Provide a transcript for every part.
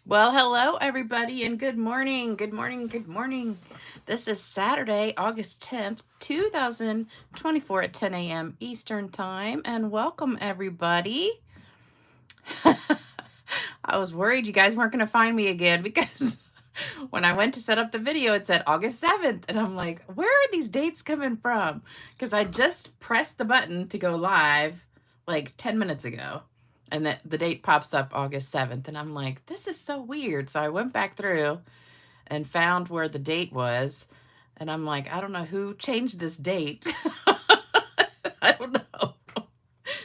Well, hello everybody and good morning. Good morning. Good morning. This is Saturday, August 10th, 2024 at 10 a.m. Eastern Time, and welcome everybody. I was worried you guys weren't going to find me again because when I went to set up the video, it said August 7th, and I'm like, where are these dates coming from? Because I just pressed the button to go live like 10 minutes ago, and the date pops up August 7th, and I'm like, this is so weird. So I went back through and found where the date was, and I'm like, I don't know who changed this date. I don't know.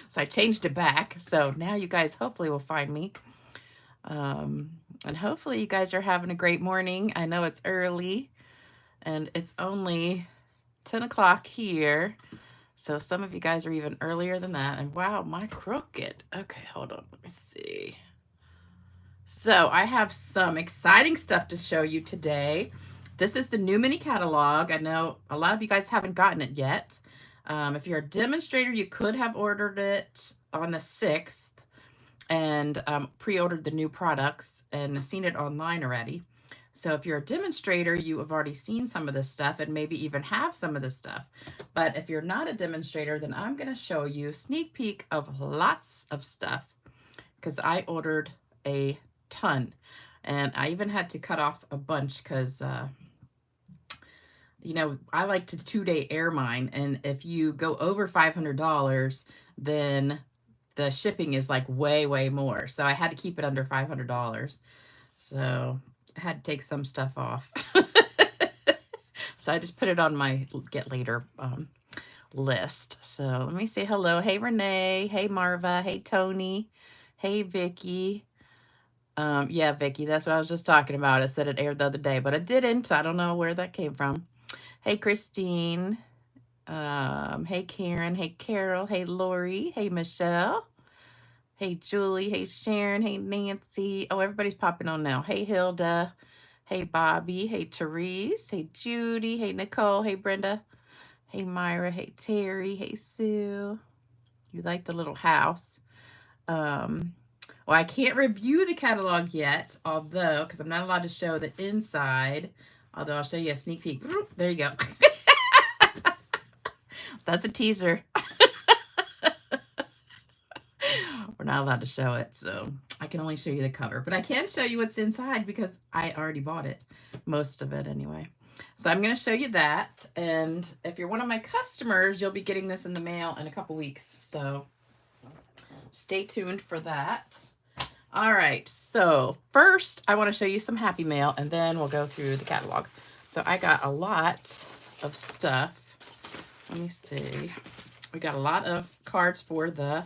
So I changed it back. So now you guys hopefully will find me. Um, and hopefully you guys are having a great morning. I know it's early and it's only 10 o'clock here. So some of you guys are even earlier than that. And wow, my crooked. Okay, hold on. Let me see. So I have some exciting stuff to show you today. This is the new mini catalog. I know a lot of you guys haven't gotten it yet. If you're a demonstrator, you could have ordered it on the 6th and pre-ordered the new products and seen it online already. So if you're a demonstrator, you have already seen some of this stuff and maybe even have some of this stuff. But if you're not a demonstrator, then I'm going to show you a sneak peek of lots of stuff because I ordered a ton. And I even had to cut off a bunch because, you know, I like to 2-day air mine. And if you go over $500, then the shipping is like way, way more. So I had to keep it under $500. So I had to take some stuff off. So I just put it on my get later list. So let me say hello. Hey, Renee. Hey, Marva. Hey, Tony. Hey, Vicky. Yeah, Vicky, that's what I was just talking about. I said it aired the other day, but it didn't. I don't know where that came from. Hey, Christine. Hey, Karen. Hey, Carol. Hey, Lori. Hey, Michelle. Hey, Julie. Hey, Sharon. Hey, Nancy. Oh, everybody's popping on now. Hey, Hilda. Hey, Bobby. Hey, Therese. Hey, Judy. Hey, Nicole. Hey, Brenda. Hey, Myra. Hey, Terry. Hey, Sue. You like the little house. Um, well, I can't review the catalog yet, although, because I'm not allowed to show the inside, although I'll show you a sneak peek. There you go. That's a teaser. We're not allowed to show it, so I can only show you the cover. But I can show you what's inside because I already bought it. Most of it, anyway. So I'm going to show you that. And if you're one of my customers, you'll be getting this in the mail in a couple weeks. So stay tuned for that. All right, so first I want to show you some Happy Mail, and then we'll go through the catalog. So I got a lot of stuff. Let me see. We got a lot of cards for the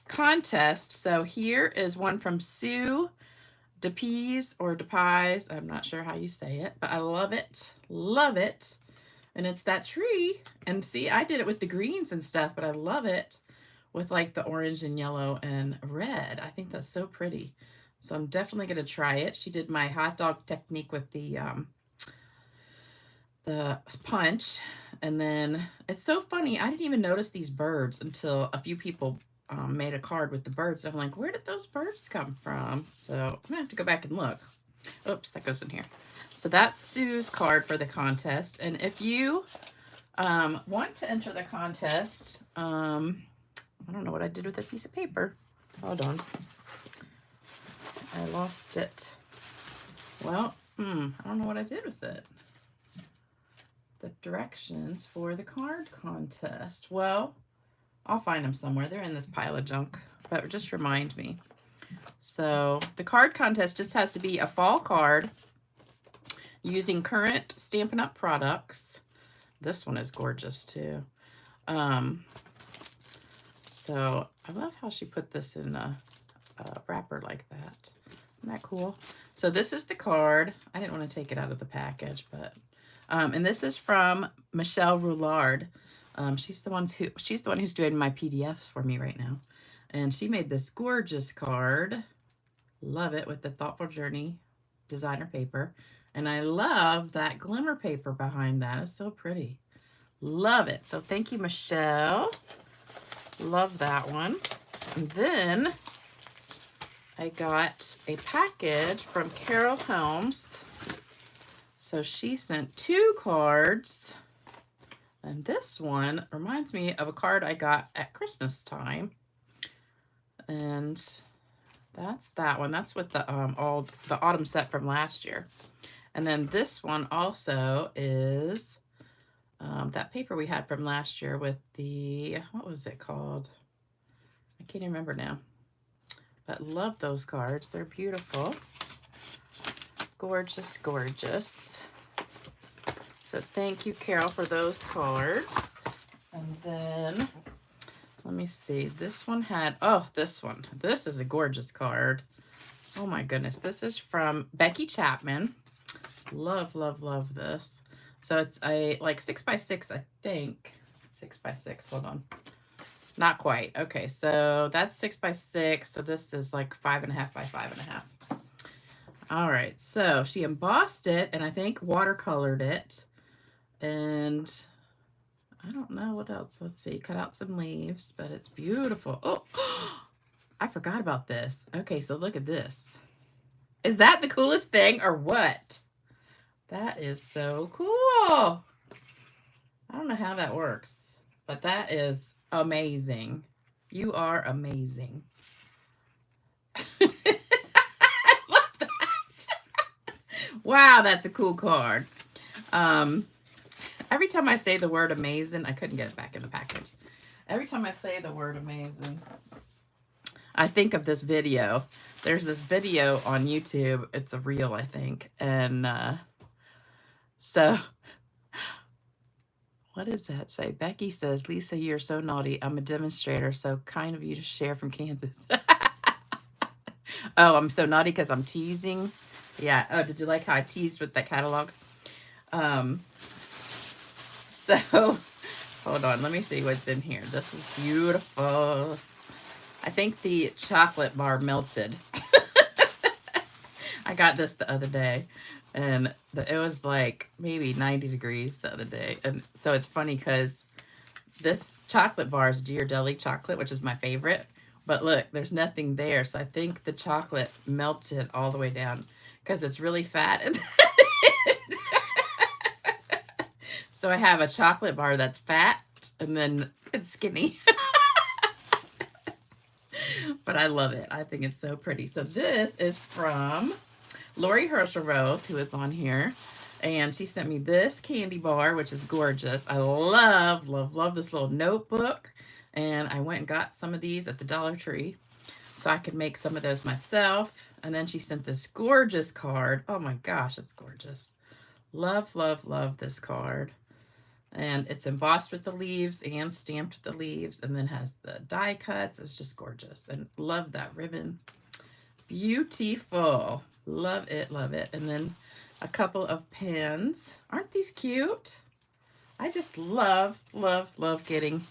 contest. So here is one from Sue DePease or DePies. I'm not sure how you say it, but I love it. Love it. And it's that tree. And see, I did it with the greens and stuff, but I love it with like the orange and yellow and red. I think that's so pretty. So I'm definitely going to try it. She did my hot dog technique with the punch. And then it's so funny. I didn't even notice these birds until a few people made a card with the birds. I'm like, where did those birds come from? So I'm going to have to go back and look. Oops, that goes in here. So that's Sue's card for the contest. And if you want to enter the contest, I don't know what I did with a piece of paper. Hold on. I lost it. Well, I don't know what I did with it. The directions for the card contest. Well, I'll find them somewhere. They're in this pile of junk, but just remind me. So the card contest just has to be a fall card using current Stampin' Up! Products. This one is gorgeous too. So I love how she put this in a wrapper like that. Isn't that cool? So this is the card. I didn't want to take it out of the package, but and this is from Michelle Roulard. She's the one who's doing my PDFs for me right now, and she made this gorgeous card. Love it, with the Thoughtful Journey designer paper, and I love that glimmer paper behind that. It's so pretty. Love it. So thank you, Michelle. Love that one. And then I got a package from Carol Helms. So she sent 2 cards. And this one reminds me of a card I got at Christmas time. And that's that one. That's with the all the autumn set from last year. And then this one also is that paper we had from last year with the, what was it called? I can't even remember now. But love those cards. They're beautiful. Gorgeous, gorgeous. So thank you, Carol, for those cards. And then, let me see. This one had, oh, this one. This is a gorgeous card. Oh my goodness. This is from Becky Chapman. Love, love, love this. So it's a like 6x6, I think. 6x6, hold on. Not quite. Okay, so that's 6x6. So this is like 5.5 by 5.5. All right, so she embossed it and I think watercolored it. And I don't know what else. Let's see, cut out some leaves, but it's beautiful. Oh, I forgot about this. Okay, so look at this. Is that the coolest thing or what? That is so cool. I don't know how that works, but that is amazing. You are amazing. I love that. Wow, that's a cool card. Every time I say the word amazing, I couldn't get it back in the package. Every time I say the word amazing, I think of this video. There's this video on YouTube. It's a reel, I think. And so, what does that say? Becky says, Lisa, you're so naughty. I'm a demonstrator. So kind of you to share from Kansas. Oh, I'm so naughty because I'm teasing. Yeah. Oh, did you like how I teased with that catalog? So, hold on. Let me see what's in here. This is beautiful. I think the chocolate bar melted. I got this the other day. And it was like maybe 90 degrees the other day. And so it's funny because this chocolate bar is Ghirardelli chocolate, which is my favorite. But look, there's nothing there. So I think the chocolate melted all the way down because it's really fat. So I have a chocolate bar that's fat and then it's skinny. But I love it. I think it's so pretty. So this is from Lori Herschelroth, who is on here. And she sent me this candy bar, which is gorgeous. I love, love, love this little notebook. And I went and got some of these at the Dollar Tree so I could make some of those myself. And then she sent this gorgeous card. Oh my gosh, it's gorgeous. Love, love, love this card. And it's embossed with the leaves and stamped with the leaves, and then has the die cuts. It's just gorgeous. And love that ribbon. Beautiful. Love it, love it. And then a couple of pins. Aren't these cute? I just love, love, love getting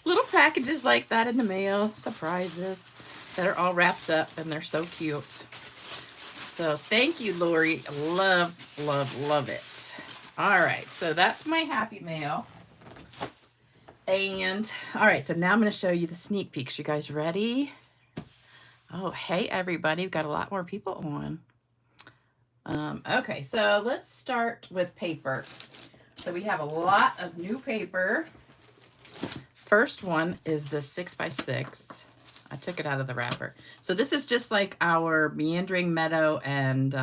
little packages like that in the mail. Surprises that are all wrapped up, and they're so cute. So thank you, Lori. Love, love, love it. All right, so that's my happy mail. And all right, so now I'm going to show you the sneak peeks. You guys ready? Oh, hey, everybody. We've got a lot more people on. Okay, so let's start with paper. So we have a lot of new paper. First one is the 6x6. I took it out of the wrapper. So this is just like our Meandering Meadow and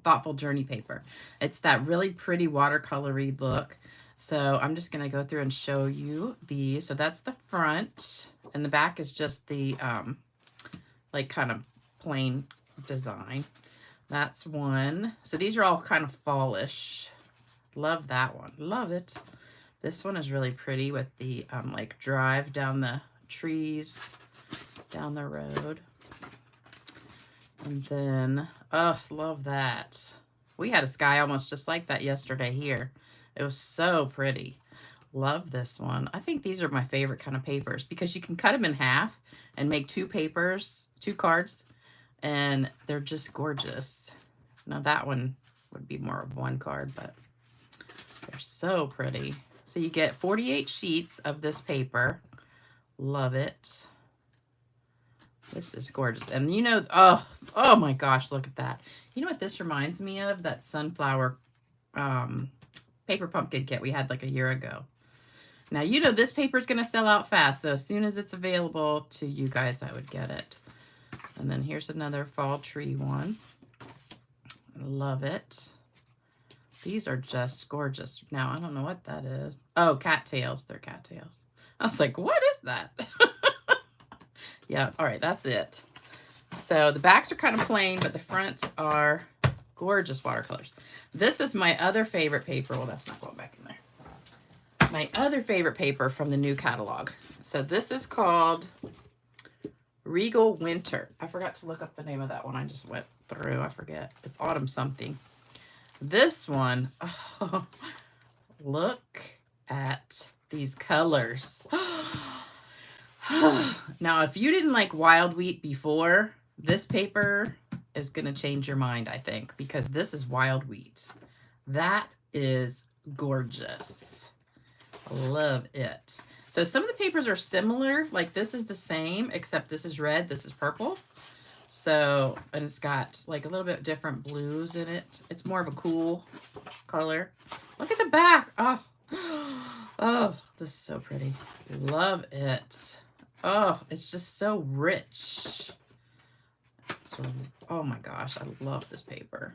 Thoughtful Journey paper. It's that really pretty watercolory look. So I'm just going to go through and show you these. So that's the front, and the back is just the like kind of plain design. That's one. So these are all kind of fallish. Love that one. Love it. This one is really pretty with the like drive down the trees, down the road. And then, oh, love that. We had a sky almost just like that yesterday here. It was so pretty. Love this one. I think these are my favorite kind of papers because you can cut them in half and make 2 papers, 2 cards, and they're just gorgeous. Now that one would be more of 1 card, but they're so pretty. So you get 48 sheets of this paper. Love it. This is gorgeous. And you know, oh my gosh, look at that. You know what this reminds me of? That sunflower paper pumpkin kit we had like a year ago. Now, you know, this paper is going to sell out fast. So as soon as it's available to you guys, I would get it. And then here's another fall tree one. Love it. These are just gorgeous. Now, I don't know what that is. Oh, cattails. They're cattails. I was like, what is that? Yeah, all right, that's it. So the backs are kind of plain, but the fronts are gorgeous watercolors. This is my other favorite paper. Well, that's not going back in there. My other favorite paper from the new catalog. So this is called Regal Winter. I forgot to look up the name of that one. I just went through. I forget. It's autumn something. This one, oh, look at these colors. Now, if you didn't like wild wheat before, this paper is going to change your mind, I think, because this is wild wheat. That is gorgeous. Love it. So some of the papers are similar, like this is the same, except this is red, this is purple. So, and it's got like a little bit different blues in it. It's more of a cool color. Look at the back. Oh, oh, this is so pretty. Love it. Oh, it's just so rich. So, oh my gosh, I love this paper.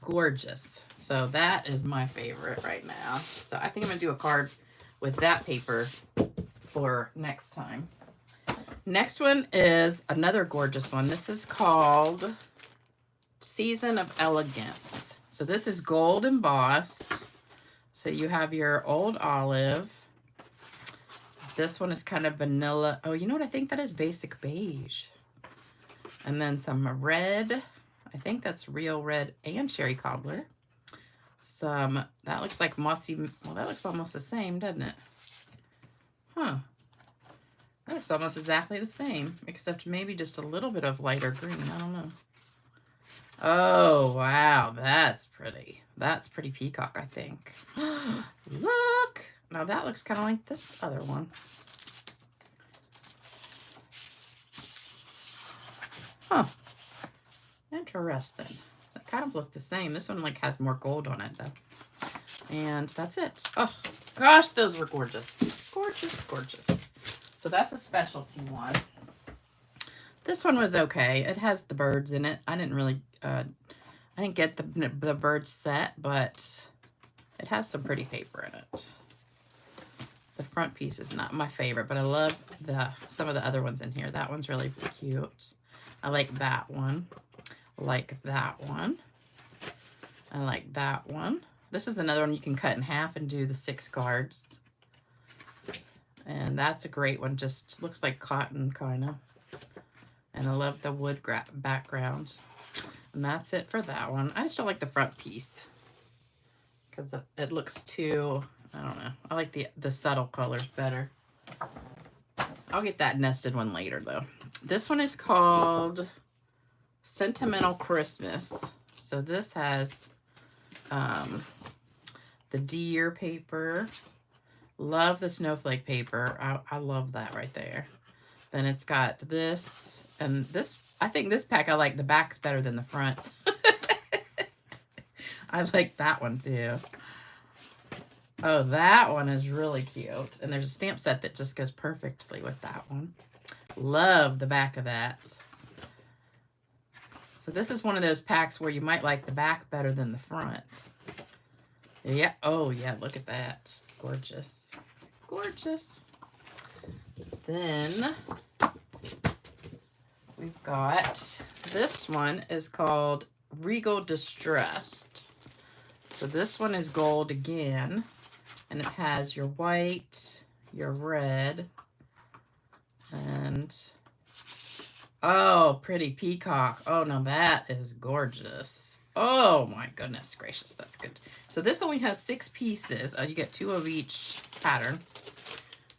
Gorgeous. So that is my favorite right now. So I think I'm going to do a card with that paper for next time. Next one is another gorgeous one. This is called Season of Elegance. So this is gold embossed. So you have your old olive. This one is kind of vanilla. Oh, you know what? I think that is basic beige. And then some red. I think that's real red and cherry cobbler. Some, that looks like mossy. Well, that looks almost the same, doesn't it? Huh. That looks almost exactly the same, except maybe just a little bit of lighter green. I don't know. Oh, wow. That's pretty. That's pretty peacock, I think. Look. Now that looks kind of like this other one. Huh. Interesting. They kind of look the same. This one like has more gold on it though. And that's it. Oh gosh, those were gorgeous. Gorgeous, gorgeous. So that's a specialty one. This one was okay. It has the birds in it. I didn't really, I didn't get the bird set, but it has some pretty paper in it. The front piece is not my favorite, but I love some of the other ones in here. That one's really cute. I like that one. I like that one. I like that one. This is another one you can cut in half and do the 6 cards. And that's a great one. Just looks like cotton, kind of. And I love the wood background. And that's it for that one. I just don't like the front piece because it looks too, I don't know. I like the subtle colors better. I'll get that nested one later, though. This one is called Sentimental Christmas. So this has the deer paper. Love the snowflake paper. I love that right there. Then it's got this. And this, I think this pack, I like the backs better than the front. I like that one, too. Oh, that one is really cute. And there's a stamp set that just goes perfectly with that one. Love the back of that. So this is one of those packs where you might like the back better than the front. Yeah. Oh, yeah. Look at that. Gorgeous. Gorgeous. Then we've got, this one is called Regal Distressed. So this one is gold again. And it has your white, your red, and, oh, pretty peacock. Oh, now that is gorgeous. Oh, my goodness gracious. That's good. So this only has 6 pieces. You get 2 of each pattern.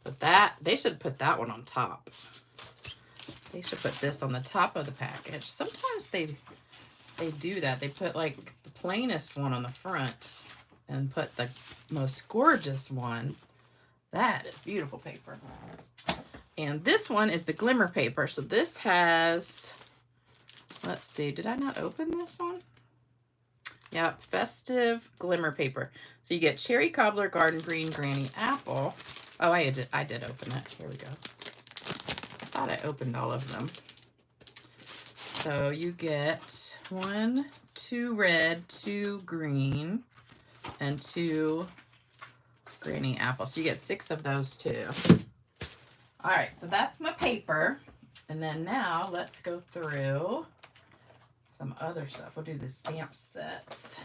But that, they should put that one on top. They should put this on the top of the package. Sometimes they do that. They put like the plainest one on the front and put the most gorgeous one. That is beautiful paper. And this one is the glimmer paper. So this has, let's see, did I not open this one? Yep, festive glimmer paper. So you get cherry cobbler, garden green, granny apple. Oh, I did open it. Here we go. I thought I opened all of them. So you get 1, 2 red, 2 green, and 2 granny apple. So you get 6 of those too. All right, so that's my paper. And then now let's go through some other stuff. We'll do the stamp sets.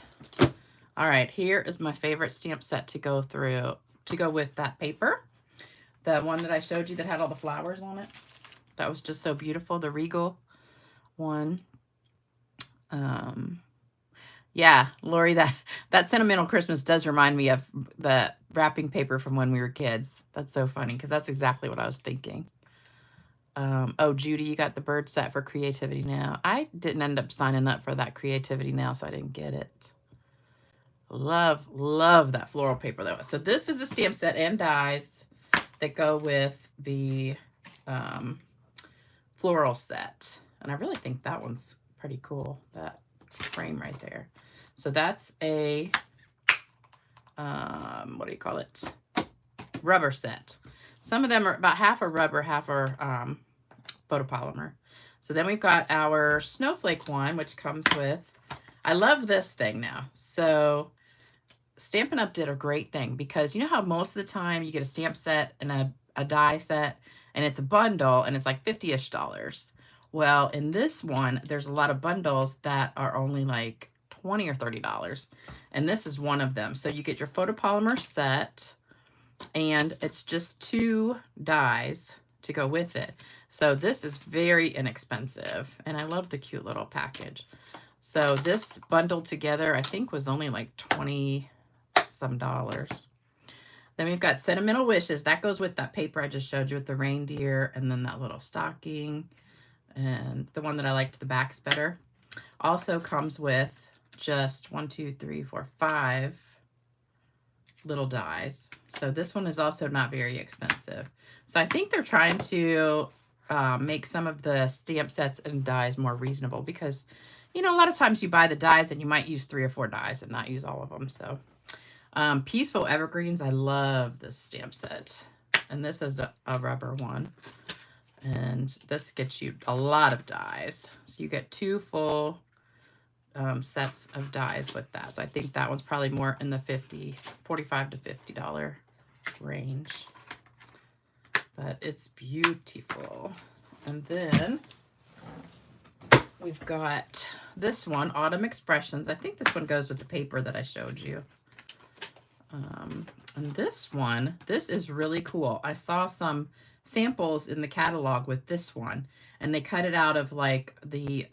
All right, here is my favorite stamp set to go through, to go with that paper. The one that I showed you that had all the flowers on it. That was just so beautiful, the Regal one. Yeah, Lori, that Sentimental Christmas does remind me of the wrapping paper from when we were kids. That's so funny, because that's exactly what I was thinking. Oh, Judy, you got the bird set for Creativity Now. I didn't end up signing up for that Creativity Now, so I didn't get it. Love, love that floral paper, though. So this is the stamp set and dies that go with the floral set. And I really think that one's pretty cool, that frame right there. So that's a, what do you call it? Rubber set. Some of them are about half are rubber, half are photopolymer. So then we've got our snowflake one, which comes with, I love this thing now. So Stampin' Up! Did a great thing, because you know how most of the time you get a stamp set and a die set and it's a bundle and it's like $50-ish. Well, in this one, there's a lot of bundles that are only like $20 or $30. And this is one of them. So you get your photopolymer set, and it's just 2 dies to go with it. So this is very inexpensive, and I love the cute little package. So this bundled together, I think, was only like $20-some. Then we've got Sentimental Wishes. That goes with that paper I just showed you with the reindeer, and then that little stocking, and the one that I liked the backs better. Also comes with just 1, 2, 3, 4, 5 little dies. So this one is also not very expensive. So I think they're trying to make some of the stamp sets and dies more reasonable, because, you know, a lot of times you buy the dies and you might use 3 or 4 dies and not use all of them. So Peaceful Evergreens, I love this stamp set. And this is a rubber one. And this gets you a lot of dies. So you get 2 full sets of dies with that. So I think that one's probably more in the $45 to $50 range. But it's beautiful. And then we've got this one, Autumn Expressions. I think this one goes with the paper that I showed you. And this one, this is really cool. I saw some samples in the catalog with this one, and they cut it out of like the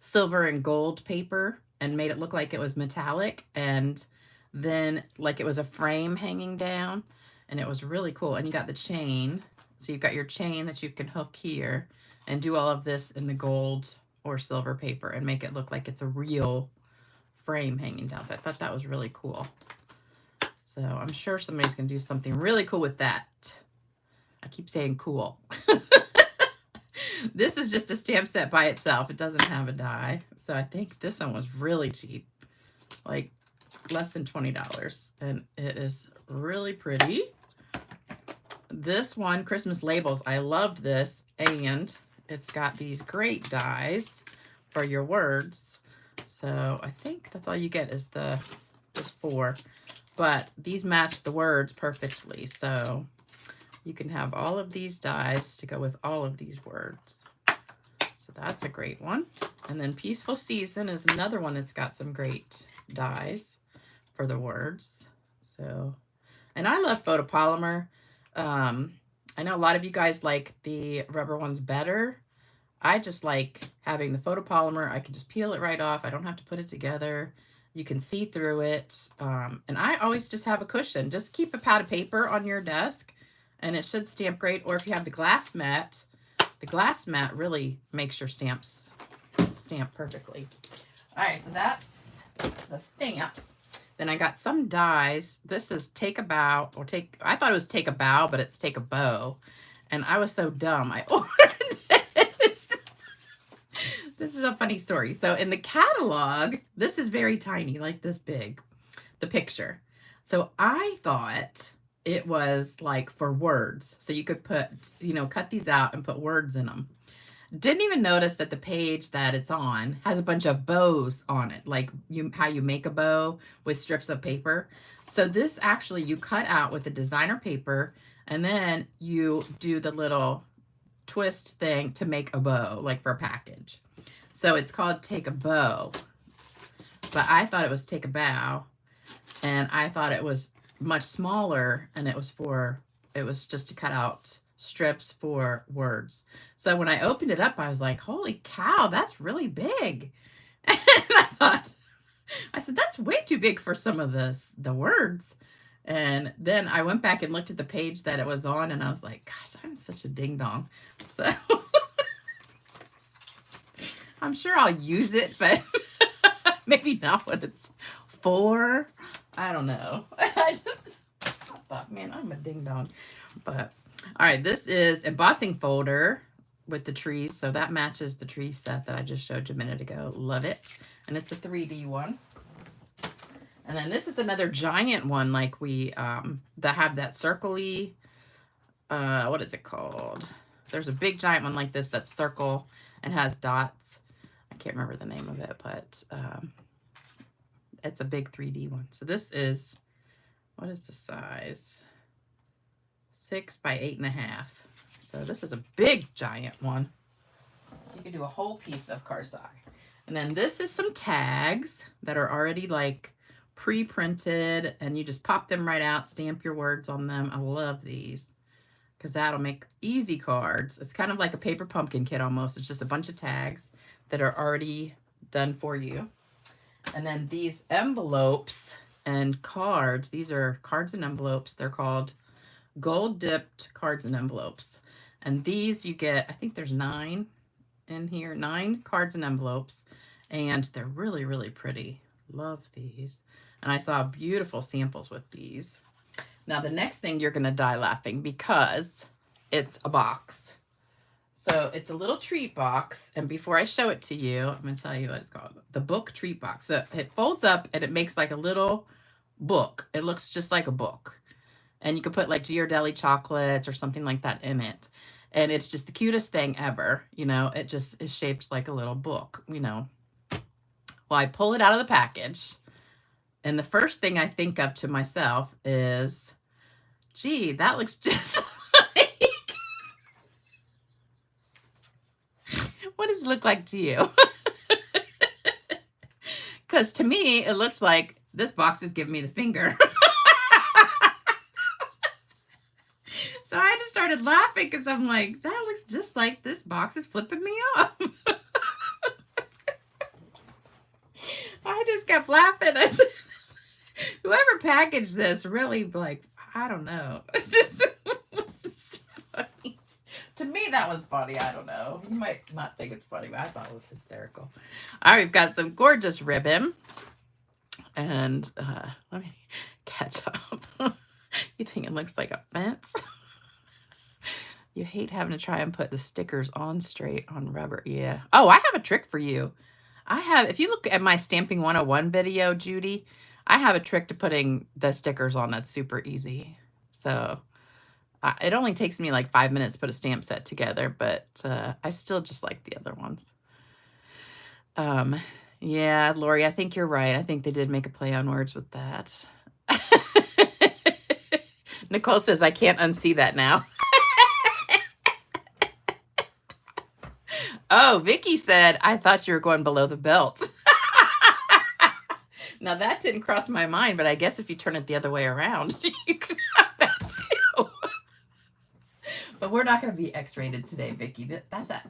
silver and gold paper and made it look like it was metallic, and then like it was a frame hanging down, and it was really cool. And you got the chain, so you've got your chain that you can hook here and do all of this in the gold or silver paper and make it look like it's a real frame hanging down. So I thought that was really cool. So I'm sure somebody's gonna do something really cool with that. I keep saying cool. This is just a stamp set by itself. It doesn't have a die. So I think this one was really cheap, like less than $20. And it is really pretty. This one, Christmas Labels, I loved this. And it's got these great dies for your words. So I think that's all you get is just 4. But these match the words perfectly. So you can have all of these dies to go with all of these words. So that's a great one. And then Peaceful Season is another one that's got some great dies for the words. So, and I love photopolymer. I know a lot of you guys like the rubber ones better. I just like having the photopolymer. I can just peel it right off. I don't have to put it together. You can see through it. And I always just have a cushion. Just keep a pad of paper on your desk, and it should stamp great. Or if you have the glass mat really makes your stamps stamp perfectly. All right, so that's the stamps. Then I got some dies. This is take a bow, or take, I thought it was take a bow, but it's take a bow. And I was so dumb. I ordered this. This is a funny story. So in the catalog, this is very tiny, like this big, the picture. So I thought it was like for words. So you could put, you know, cut these out and put words in them. Didn't even notice that the page that it's on has a bunch of bows on it, like how you make a bow with strips of paper. So this actually you cut out with the designer paper, and then you do the little twist thing to make a bow, like for a package. So it's called Take a Bow, but I thought it was Take a Bow, and I thought it was much smaller, and it was just to cut out strips for words. So when I opened it up, I was like, holy cow, that's really big. And I said, that's way too big for some of the words. And then I went back and looked at the page that it was on, and I was like, gosh, I'm such a ding dong. So I'm sure I'll use it, but maybe not what it's for. I don't know. I thought, man, I'm a ding dong. But all right, this is embossing folder with the trees. So that matches the tree set that I just showed you a minute ago. Love it. And it's a 3D one. And then this is another giant one, like we, that have that circle-y, what is it called? There's a big giant one like this that's circle and has dots. I can't remember the name of it, but it's a big 3D one. So this is, what is the size? 6 by 8.5. So this is a big giant one. So you can do a whole piece of cardstock. And then this is some tags that are already like pre-printed, and you just pop them right out, stamp your words on them. I love these because that'll make easy cards. It's kind of like a paper pumpkin kit almost. It's just a bunch of tags that are already done for you. And then these envelopes and cards, these are cards and envelopes. They're called gold dipped cards and envelopes. And these you get, I think there's 9 in here, 9 cards and envelopes, and they're really, really pretty. Love these. And I saw beautiful samples with these. Now the next thing you're gonna die laughing because it's a box. So it's a little treat box, and before I show it to you, I'm gonna tell you what it's called. The book treat box. So it folds up and it makes like a little book. It looks just like a book. And you could put like Ghirardelli chocolates or something like that in it. And it's just the cutest thing ever. You know, it just is shaped like a little book, you know. Well, I pull it out of the package, and the first thing I think of to myself is, gee, that looks just like, what does it look like to you? Because to me, it looks like this box is giving me the finger. So I just started laughing because I'm like, that looks just like this box is flipping me off. I just kept laughing. I said, whoever packaged this really, like, I don't know. Just funny. To me, that was funny. I don't know. You might not think it's funny, but I thought it was hysterical. All right, we've got some gorgeous ribbon. And let me catch up. You think it looks like a fence? You hate having to try and put the stickers on straight on rubber. Yeah. Oh, I have a trick for you. I have, if you look at my Stamping 101 video, Judy, I have a trick to putting the stickers on that's super easy. So it only takes me like 5 minutes to put a stamp set together, but I still just like the other ones. Yeah, Lori, I think you're right. I think they did make a play on words with that. Nicole says, I can't unsee that now. Oh, Vicky said, I thought you were going below the belt. Now, that didn't cross my mind, but I guess if you turn it the other way around, you could have that too. But we're not going to be X-rated today, Vicky.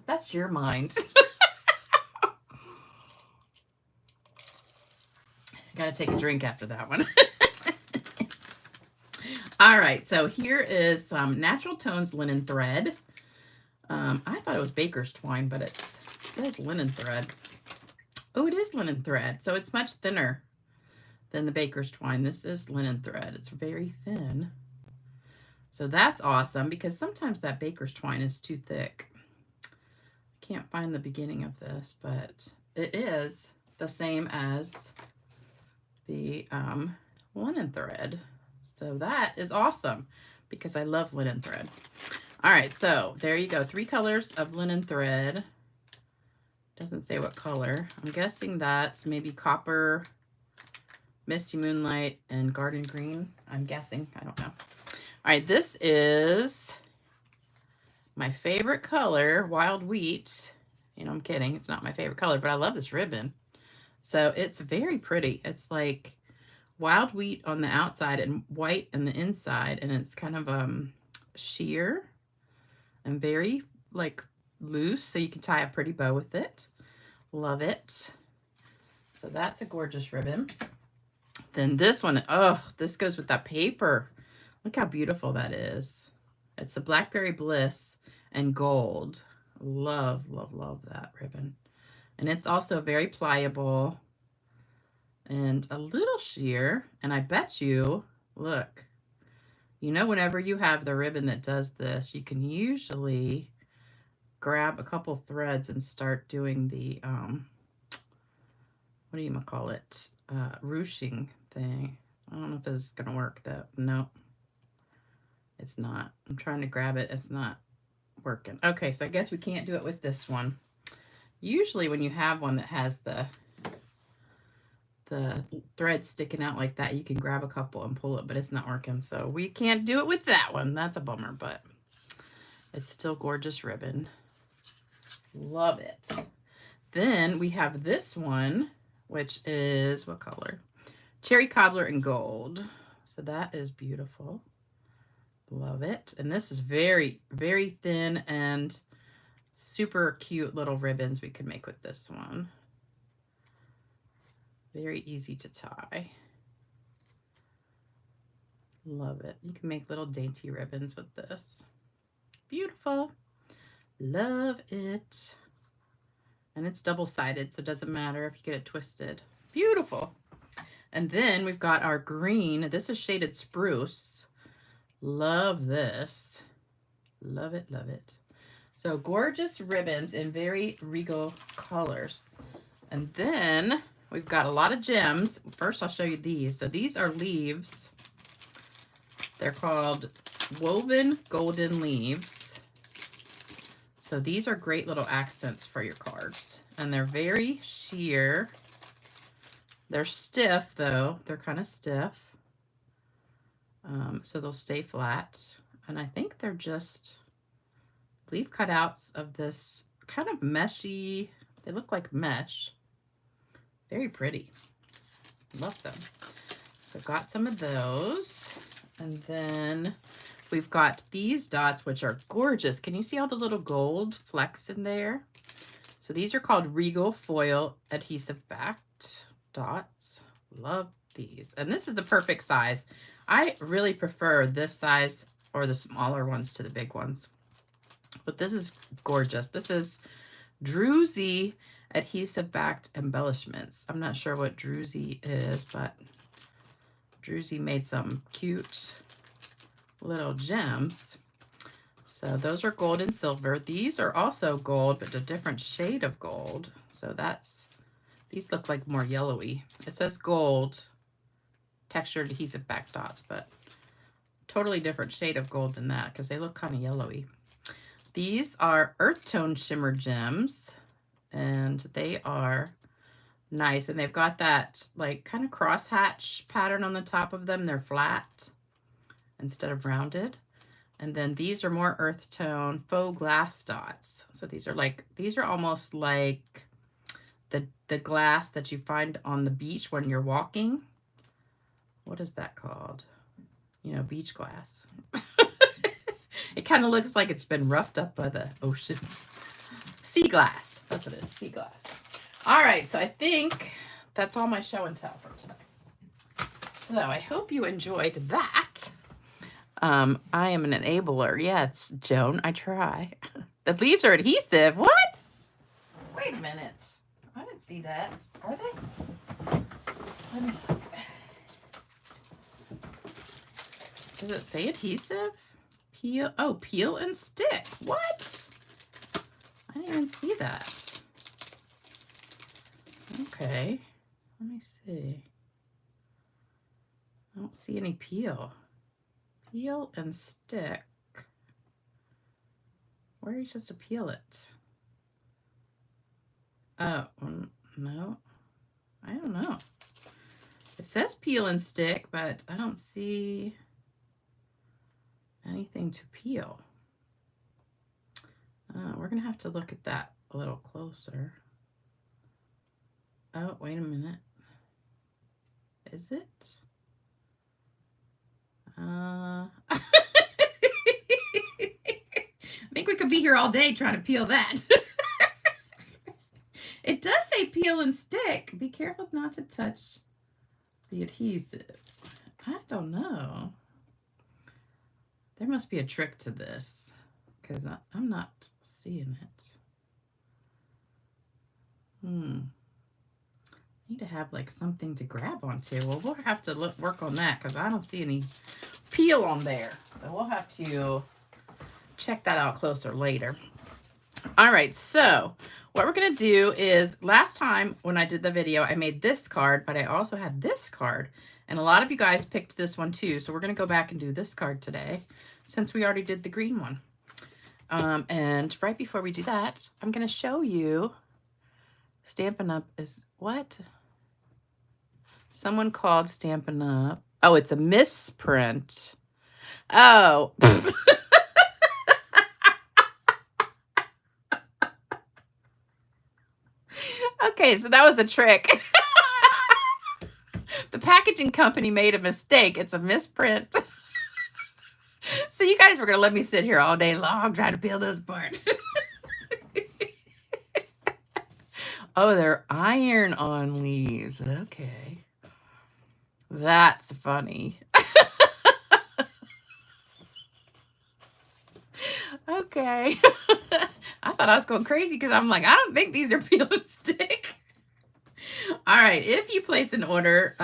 That's your mind. Got to take a drink after that one. All right, so here is some Natural Tones linen thread. I thought it was baker's twine, but it says linen thread. Oh, it is linen thread, so it's much thinner than the baker's twine. This is linen thread. It's very thin. So that's awesome because sometimes that baker's twine is too thick. I can't find the beginning of this, but it is the same as the linen thread. So that is awesome because I love linen thread. All right, so there you go. 3 colors of linen thread. Doesn't say what color. I'm guessing that's maybe copper, misty moonlight, and garden green. I'm guessing. I don't know. All right, this is my favorite color, wild wheat. You know, I'm kidding. It's not my favorite color, but I love this ribbon. So it's very pretty. It's like wild wheat on the outside and white on the inside, and it's kind of sheer and very like loose, so you can tie a pretty bow with it. Love it. So that's a gorgeous ribbon. Then this one, oh, this goes with that paper. Look how beautiful that is. It's a Blackberry Bliss and gold. Love, love, love that ribbon. And it's also very pliable and a little sheer. And I bet you, look, you know, whenever you have the ribbon that does this, you can usually grab a couple threads and start doing the, what do you call it? Ruching thing. I don't know if it's going to work though. No, it's not. I'm trying to grab it. It's not working. Okay, so I guess we can't do it with this one. Usually when you have one that has the thread sticking out like that, you can grab a couple and pull it, but it's not working. So we can't do it with that one. That's a bummer, but it's still gorgeous ribbon. Love it. Then we have this one, which is what color? Cherry Cobbler and gold. So that is beautiful. Love it. And this is very, very thin and super cute little ribbons we can make with this one. Very easy to tie. Love it. You can make little dainty ribbons with this. Beautiful. Love it. And it's double-sided, so it doesn't matter if you get it twisted. Beautiful. And then we've got our green. This is shaded spruce. Love this. Love it, love it. So gorgeous ribbons in very regal colors. And then we've got a lot of gems. First, I'll show you these. So these are leaves. They're called woven golden leaves. So these are great little accents for your cards. And they're very sheer. They're stiff, though. They're kind of stiff. So they'll stay flat. And I think they're just leaf cutouts of this kind of meshy, they look like mesh. Very pretty. Love them. So got some of those. And then we've got these dots, which are gorgeous. Can you see all the little gold flecks in there? So these are called Regal Foil Adhesive Backed dots. Love these. And this is the perfect size. I really prefer this size or the smaller ones to the big ones. But this is gorgeous. This is Druzy Adhesive Backed Embellishments. I'm not sure what Druzy is, but Druzy made some cute little gems. So those are gold and silver. These are also gold, but a different shade of gold. So that's, these look like more yellowy. It says gold, textured adhesive back dots, but totally different shade of gold than that because they look kind of yellowy. These are earth tone shimmer gems, and they are nice. And they've got that like kind of crosshatch pattern on the top of them. They're flat instead of rounded. And then these are more earth tone faux glass dots. So these are almost like the glass that you find on the beach when you're walking. What is that called? You know, beach glass. It kind of looks like it's been roughed up by the ocean. Sea glass. That's what it is, sea glass. All right, so I think that's all my show and tell for tonight. So I hope you enjoyed that. I am an enabler. Yes, Joan, I try. The leaves are adhesive. What? Wait a minute. I didn't see that. Are they? Let me look. Does it say adhesive? Peel, oh, peel and stick. What? I didn't even see that. Okay, let me see. I don't see any peel. Peel and stick. Where are you supposed to peel it? Oh, no. I don't know. It says peel and stick, but I don't see anything to peel. We're going to have to look at that a little closer. Oh, wait a minute. Is it? I think we could be here all day trying to peel that. It does say peel and stick. Be careful not to touch the adhesive. I don't know. There must be a trick to this because I'm not seeing it. I need to have like something to grab onto. Well, we'll have to work on that because I don't see any peel on there. So we'll have to check that out closer later. All right, so what we're gonna do is, last time when I did the video, I made this card, but I also had this card, and a lot of you guys picked this one too. So we're gonna go back and do this card today, since we already did the green one. And right before we do that, I'm gonna show you Stampin' Up is what? Someone called Stampin' Up. Oh, it's a misprint. Oh. Okay, so that was a trick. The packaging company made a mistake. It's a misprint. So you guys were going to let me sit here all day long trying to peel those parts. Oh, they're iron-on leaves. Okay. That's funny. Okay. I thought I was going crazy because I'm like, I don't think these are peel and stick. All right. If you place an order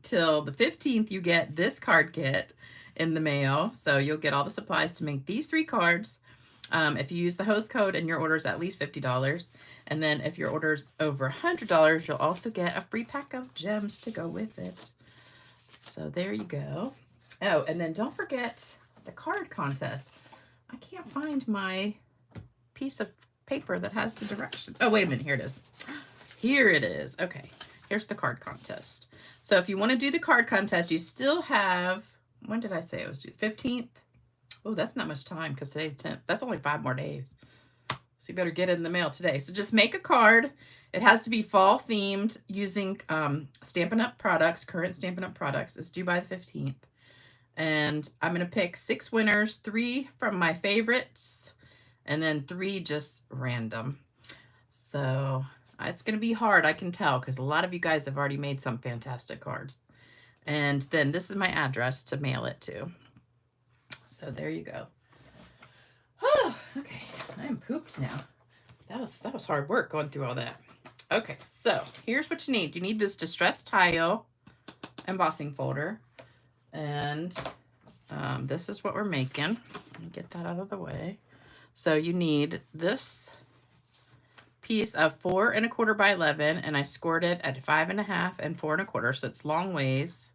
till the 15th, you get this card kit in the mail. So you'll get all the supplies to make these 3 cards. If you use the host code and your order is at least $50. And then if your order is over $100, you'll also get a free pack of gems to go with it. So there you go. Oh, and then don't forget the card contest. I can't find my piece of paper that has the directions. Oh, wait a minute. Here it is. Here it is. Okay. Here's the card contest. So if you want to do the card contest, you still have, when did I say it was due? 15th? Oh, that's not much time because today's 10th. That's only 5 more days. So you better get it in the mail today. So just make a card. It has to be fall themed using Stampin' Up products, current Stampin' Up products. It's due by the 15th. And I'm going to pick 6 winners, 3 from my favorites, and then 3 just random. So it's going to be hard, I can tell, because a lot of you guys have already made some fantastic cards. And then this is my address to mail it to. So there you go. Oh, okay. I am pooped now. That was hard work going through all that. Okay, so here's what you need. You need this distressed tile embossing folder. And this is what we're making. Let me get that out of the way. So you need this piece of 4 1/4 by 11, and I scored it at 5 1/2 and 4 1/4. So it's long ways,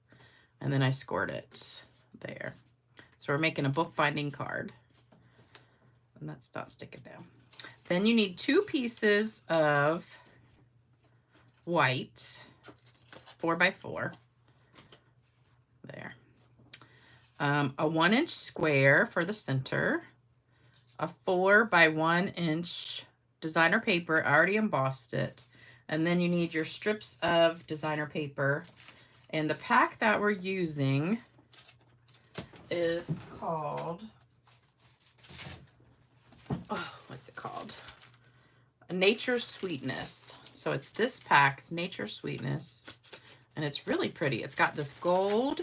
and then I scored it there. So we're making a bookbinding card, and that's not sticking down. Then you need 2 pieces of white 4 by 4 there. A 1-inch square for the center, a 4 by 1 inch designer paper. I already embossed it. And then you need your strips of designer paper. And the pack that we're using is called, oh, what's it called? Nature's Sweetness. So it's this pack, it's Nature's Sweetness. And it's really pretty. It's got this gold.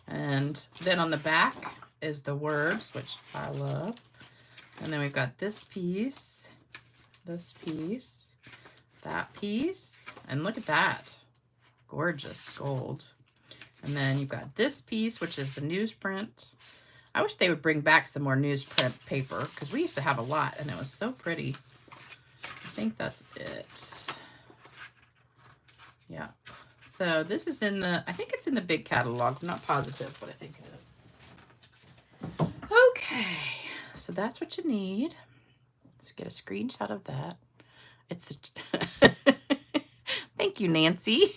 And then on the back is the words, which I love. And then we've got this piece, that piece. And look at that. Gorgeous gold. And then you've got this piece, which is the newsprint. I wish they would bring back some more newsprint paper because we used to have a lot and it was so pretty. I think that's it. Yeah. So this is in the, I think it's in the big catalog. I'm not positive, but I think it is. Okay. So that's what you need. Let's get a screenshot of that. It's a thank you, Nancy.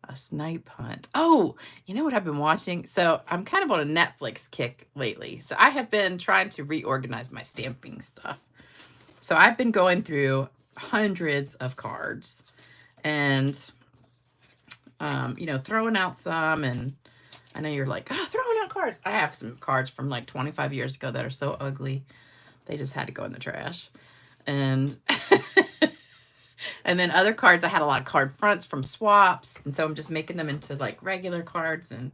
A snipe hunt. Oh, you know what I've been watching? So I'm kind of on a Netflix kick lately. So I have been trying to reorganize my stamping stuff. So I've been going through hundreds of cards and, you know, throwing out some. And I know you're like, oh, throwing out cards. I have some cards from like 25 years ago that are so ugly. They just had to go in the trash. And and then other cards, I had a lot of card fronts from swaps. And so I'm just making them into like regular cards and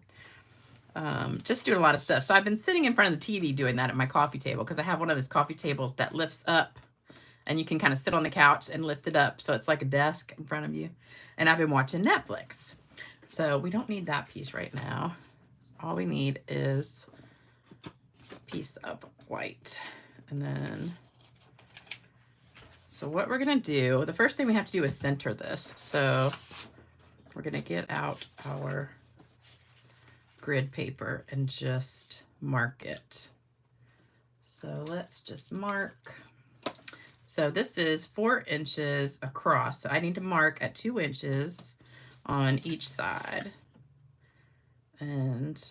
just doing a lot of stuff. So I've been sitting in front of the TV doing that at my coffee table because I have one of those coffee tables that lifts up and you can kind of sit on the couch and lift it up. So it's like a desk in front of you. And I've been watching Netflix. So we don't need that piece right now. All we need is a piece of white. And then, so what we're going to do, the first thing we have to do is center this. So we're going to get out our grid paper and just mark it. So let's just mark. So this is 4 inches across. So I need to mark at 2 inches on each side. And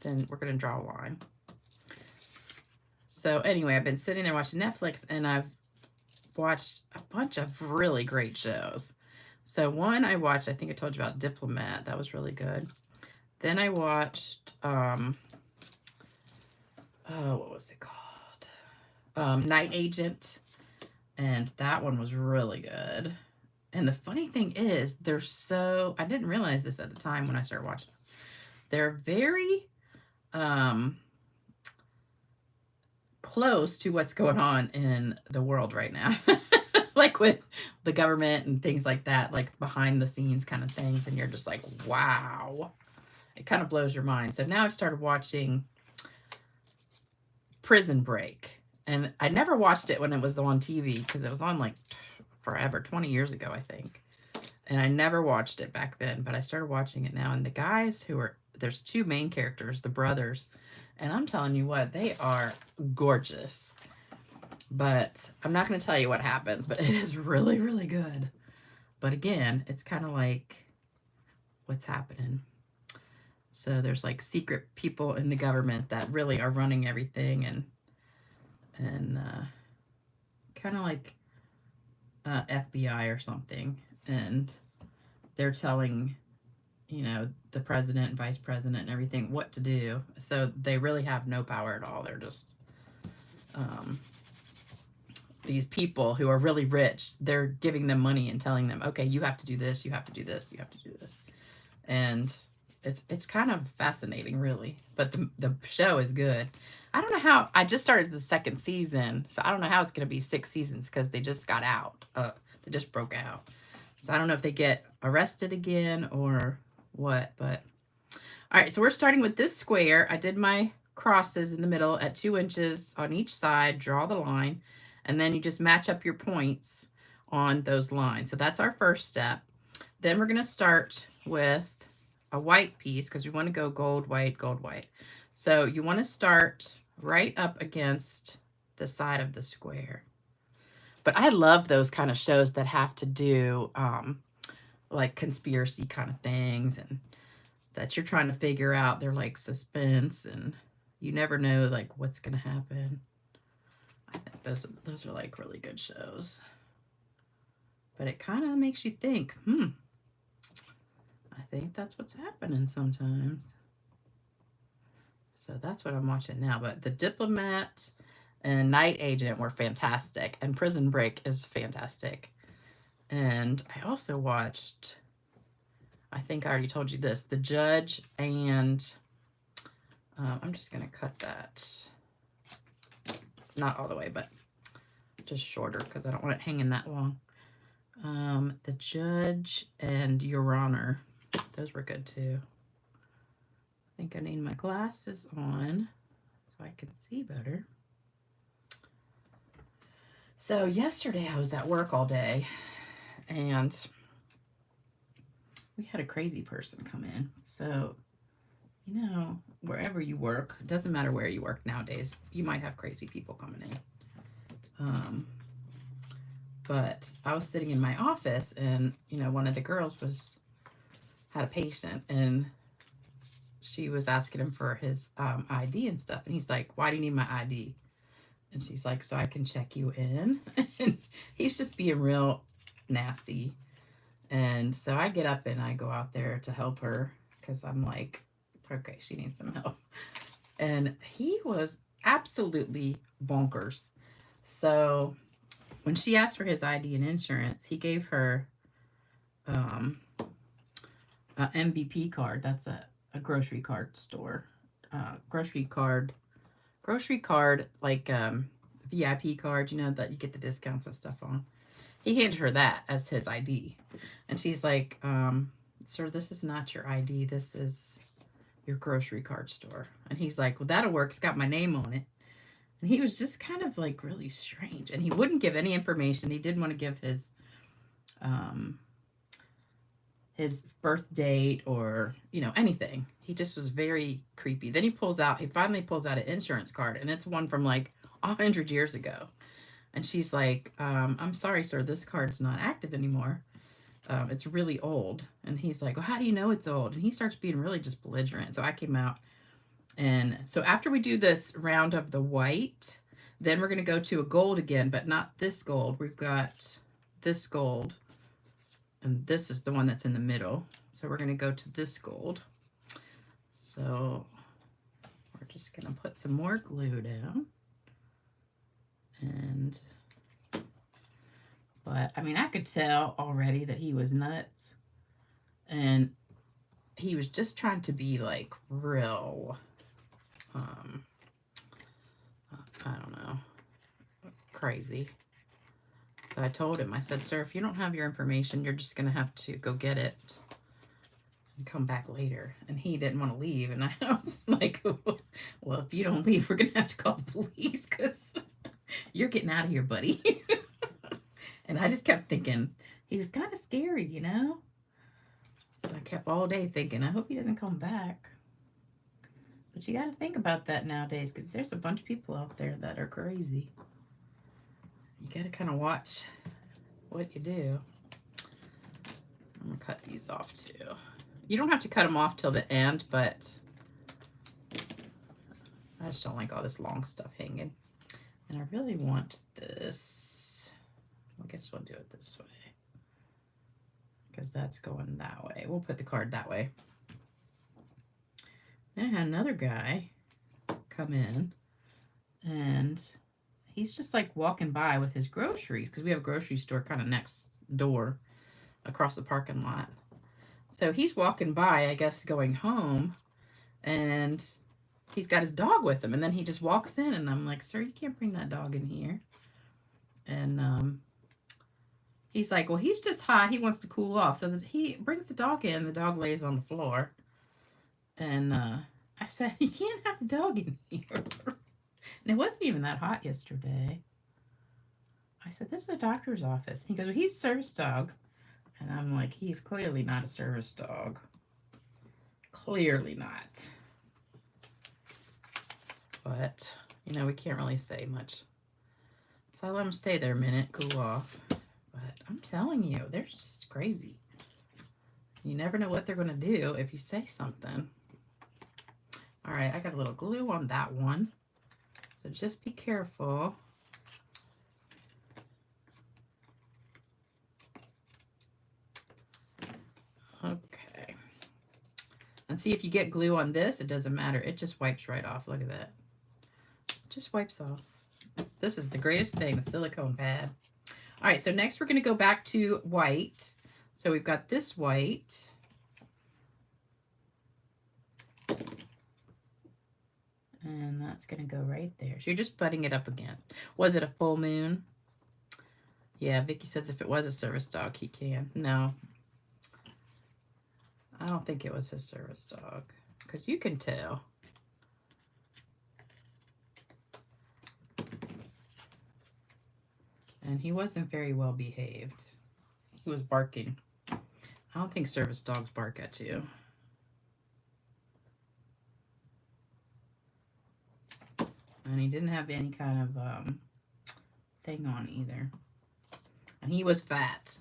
then we're going to draw a line. So anyway, I've been sitting there watching Netflix and I've watched a bunch of really great shows. So one I watched, I think I told you about Diplomat. That was really good. Then I watched, oh, what was it called? Night Agent. And that one was really good. And the funny thing is, they're so, I didn't realize this at the time when I started watching. They're very close to what's going on in the world right now. Like with the government and things like that, like behind the scenes kind of things. And you're just like, wow. It kind of blows your mind. So now I've started watching Prison Break. And I never watched it when it was on TV because it was on like forever, 20 years ago, I think. And I never watched it back then, but I started watching it now. And the guys who are, there's 2 main characters, the brothers. And I'm telling you what, they are gorgeous. But I'm not going to tell you what happens, but it is really, really good. But again, it's kind of like what's happening. So there's like secret people in the government that really are running everything and kind of like FBI or something. And they're telling, you know, the president and vice president and everything what to do. So they really have no power at all. They're just these people who are really rich. They're giving them money and telling them, okay, you have to do this, you have to do this, you have to do this. And it's kind of fascinating, really. But the show is good. I don't know how, I just started the 2nd season, so I don't know how it's going to be 6 seasons because they just got out. They just broke out. So I don't know if they get arrested again or what, but all right, so we're starting with this square. I did my crosses in the middle at 2 inches on each side, draw the line, and then you just match up your points on those lines. So that's our first step. Then we're going to start with a white piece because we want to go gold, white, gold, white. So you want to start right up against the side of the square. But I love those kind of shows that have to do like conspiracy kind of things and that you're trying to figure out. They're like suspense and you never know like what's going to happen. I think those are like really good shows. But it kind of makes you think, I think that's what's happening sometimes. So that's what I'm watching now. But The Diplomat and Night Agent were fantastic. And Prison Break is fantastic. And I also watched, I think I already told you this, The Judge and, I'm just going to cut that, not all the way, but just shorter because I don't want it hanging that long. The Judge and Your Honor. Those were good too. I think I need my glasses on so I can see better. So yesterday I was at work all day and we had a crazy person come in. So, you know, wherever you work, it doesn't matter where you work nowadays, you might have crazy people coming in. But I was sitting in my office and, you know, one of the girls had a patient and she was asking him for his ID and stuff. And he's like, why do you need my ID? And she's like, so I can check you in. And he's just being real nasty. And so I get up and I go out there to help her because I'm like, okay, she needs some help. And he was absolutely bonkers. So when she asked for his ID and insurance, he gave her an MVP card. That's a grocery card store. Grocery card, like VIP card, you know, that you get the discounts and stuff on. He handed her that as his ID. And she's like, sir, this is not your ID. This is your grocery card store. And he's like, well, that'll work. It's got my name on it. And he was just kind of like really strange. And he wouldn't give any information. He didn't want to give his birth date or, you know, anything. He just was very creepy. Then he finally pulls out an insurance card. And it's one from like 100 years ago. And she's like, I'm sorry, sir, this card's not active anymore. It's really old. And he's like, well, how do you know it's old? And he starts being really just belligerent. So I came out. And so after we do this round of the white, then we're going to go to a gold again, but not this gold. We've got this gold. And this is the one that's in the middle. So we're going to go to this gold. So we're just going to put some more glue down. But I mean, I could tell already that he was nuts. And he was just trying to be like real, I don't know, crazy. So I told him, I said, sir, if you don't have your information, you're just going to have to go get it and come back later. And he didn't want to leave. And I was like, well, if you don't leave, we're going to have to call the police because you're getting out of here, buddy. And I just kept thinking, he was kind of scary, you know? So I kept all day thinking, I hope he doesn't come back. But you got to think about that nowadays because there's a bunch of people out there that are crazy. You got to kind of watch what you do. I'm going to cut these off too. You don't have to cut them off till the end, but I just don't like all this long stuff hanging. And I really want this. I guess we'll do it this way because that's going that way. We'll put the card that way. Then I had another guy come in and he's just like walking by with his groceries because we have a grocery store kind of next door across the parking lot. So he's walking by, I guess, going home, and he's got his dog with him. And then he just walks in, and I'm like, sir, you can't bring that dog in here. And he's like, well, he's just hot. He wants to cool off. So he brings the dog in. The dog lays on the floor. And I said, you can't have the dog in here. And it wasn't even that hot yesterday. I said, this is a doctor's office. He goes, well, he's a service dog. And I'm like, he's clearly not a service dog. Clearly not. But, you know, we can't really say much. So I let him stay there a minute, cool off. But I'm telling you, they're just crazy. You never know what they're going to do if you say something. All right, I got a little glue on that one. So just be careful. Okay. And see, if you get glue on this, it doesn't matter. It just wipes right off. Look at that. It just wipes off. This is the greatest thing, the silicone pad. All right, so next we're going to go back to white. So we've got this white. And that's going to go right there. So you're just butting it up against. Was it a full moon? Yeah, Vicky says if it was a service dog, he can. No, I don't think it was his service dog, because you can tell. And he wasn't very well behaved. He was barking. I don't think service dogs bark at you. And he didn't have any kind of thing on either. And he was fat.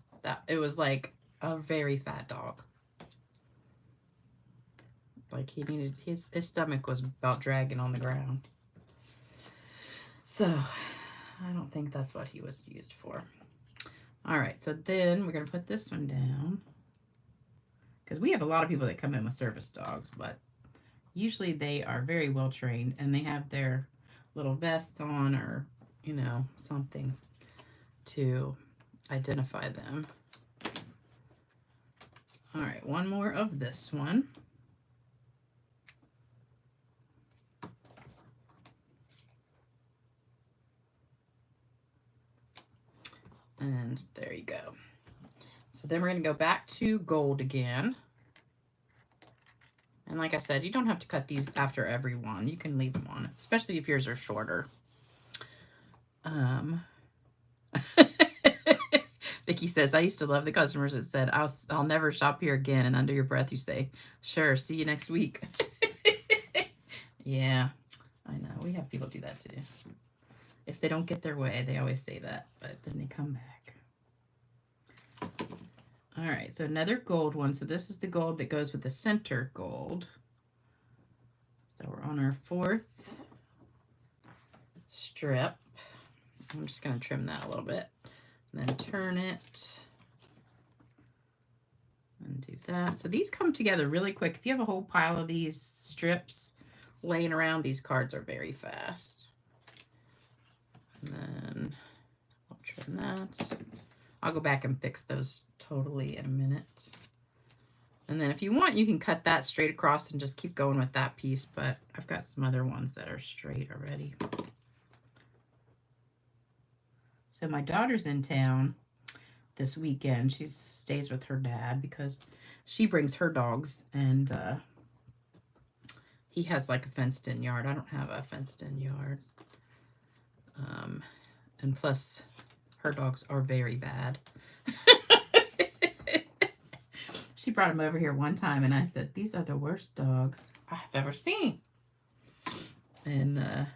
It was like a very fat dog. Like he needed, his stomach was about dragging on the ground. So I don't think that's what he was used for. All right, so then we're gonna put this one down, because we have a lot of people that come in with service dogs, but usually they are very well trained and they have their little vests on, or, you know, something to identify them. All right, one more of this one. And there you go. So then we're going to go back to gold again. And like I said, you don't have to cut these after every one. You can leave them on, especially if yours are shorter. Vicky says, I used to love the customers that said, I'll never shop here again. And under your breath, you say, sure, see you next week. Yeah, I know. We have people do that too. If they don't get their way, they always say that, but then they come back. All right, so another gold one. So this is the gold that goes with the center gold. So we're on our fourth strip. I'm just going to trim that a little bit, and then turn it and do that. So these come together really quick. If you have a whole pile of these strips laying around, these cards are very fast. And then I'll trim that. I'll go back and fix those totally in a minute. And then if you want, you can cut that straight across and just keep going with that piece, but I've got some other ones that are straight already. So my daughter's in town this weekend. She stays with her dad because she brings her dogs, and he has like a fenced-in yard. I don't have a fenced-in yard. And plus, her dogs are very bad. She brought him over here one time, and I said, these are the worst dogs I've ever seen. And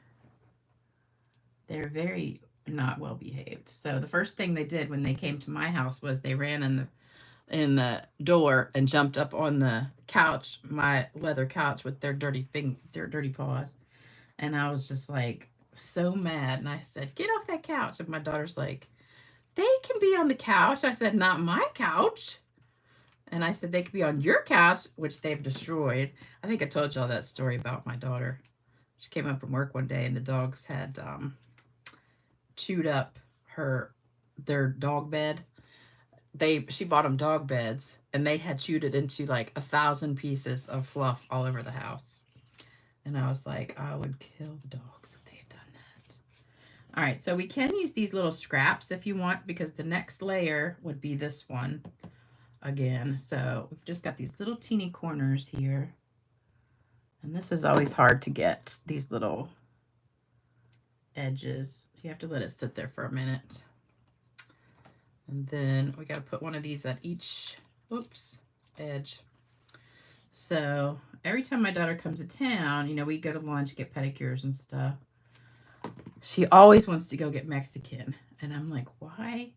they're very not well behaved. So the first thing they did when they came to my house was they ran in the door and jumped up on the couch, my leather couch, with their dirty paws. And I was just like so mad. And I said, get off that couch. And my daughter's like, they can be on the couch. I said, not my couch. And I said, they could be on your couch, which they've destroyed. I think I told y'all that story about my daughter. She came home from work one day and the dogs had chewed up their dog bed. She bought them dog beds, and they had chewed it into like 1,000 pieces of fluff all over the house. And I was like, I would kill the dogs if they had done that. All right, so we can use these little scraps if you want, because the next layer would be this one again. So we've just got these little teeny corners here. And this is always hard to get, these little edges. You have to let it sit there for a minute. And then we got to put one of these at each, edge. So every time my daughter comes to town, you know, we go to lunch, get pedicures and stuff. She always wants to go get Mexican. And I'm like, why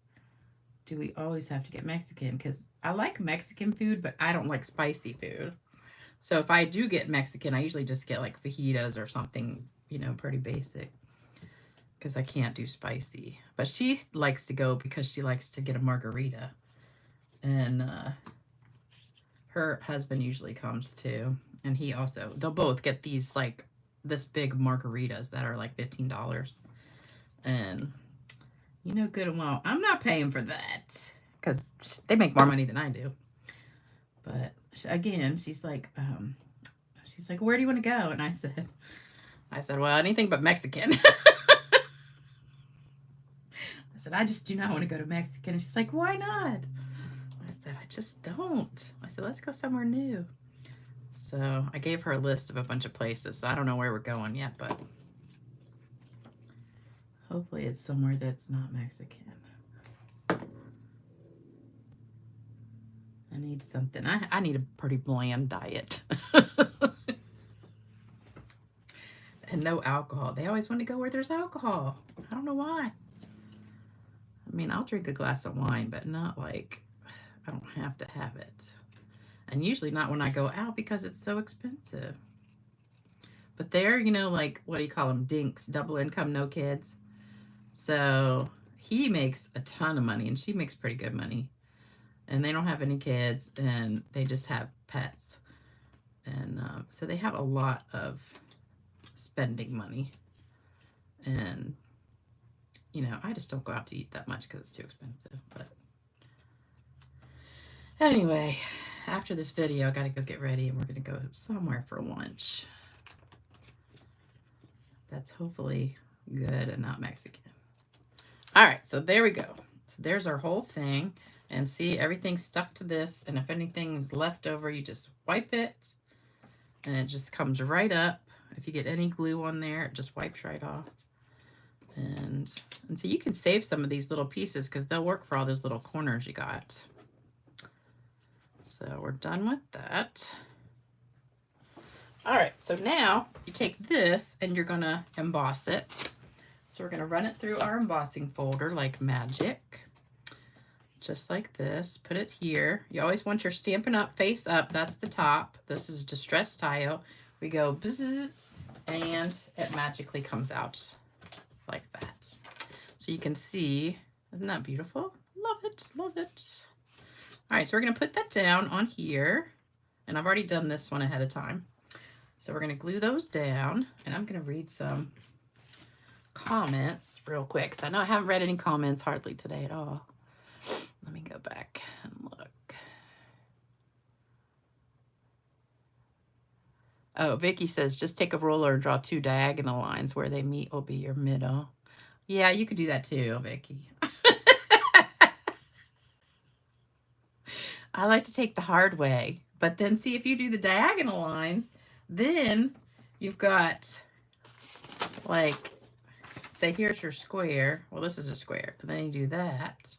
do we always have to get Mexican? Because I like Mexican food, but I don't like spicy food. So if I do get Mexican, I usually just get like fajitas or something, you know, pretty basic, because I can't do spicy. But she likes to go because she likes to get a margarita. And her husband usually comes too. And they'll both get these like this big margaritas that are like $15. And you know good and well, I'm not paying for that because they make more money than I do. But again, she's like, where do you want to go? And I said, well, anything but Mexican. said, I just do not want to go to Mexican. And she's like, why not? I said, I just don't. I said, let's go somewhere new. So I gave her a list of a bunch of places. So I don't know where we're going yet, but hopefully it's somewhere that's not Mexican. I need something. I need a pretty bland diet. And no alcohol. They always want to go where there's alcohol. I don't know why. I mean, I'll drink a glass of wine, but not like, I don't have to have it. And usually not when I go out because it's so expensive. But they're, you know, like, what do you call them? Dinks, double income, no kids. So he makes a ton of money and she makes pretty good money. And they don't have any kids and they just have pets. And so they have a lot of spending money. And, you know, I just don't go out to eat that much because it's too expensive. But anyway, after this video, I got to go get ready and we're going to go somewhere for lunch. That's hopefully good and not Mexican. All right, so there we go. So there's our whole thing. And see, everything's stuck to this. And if anything's left over, you just wipe it. And it just comes right up. If you get any glue on there, it just wipes right off. And so you can save some of these little pieces because they'll work for all those little corners you got. So we're done with that. All right, so now you take this and you're gonna emboss it. So we're gonna run it through our embossing folder like magic. Just like this, put it here. You always want your Stampin' Up face up, that's the top. This is distress tile. We go bzzz, and it magically comes out like that. So you can see, isn't that beautiful? Love it, love it. All right, so we're gonna put that down on here. And I've already done this one ahead of time. So we're gonna glue those down and I'm gonna read some comments real quick because I know I haven't read any comments hardly today at all. Let me go back and look. Oh, Vicky says, just take a ruler and draw 2 diagonal lines where they meet will be your middle. Yeah, you could do that too, Vicky. I like to take the hard way. But then see, if you do the diagonal lines, then you've got, like, say here's your square. Well, this is a square. And then you do that.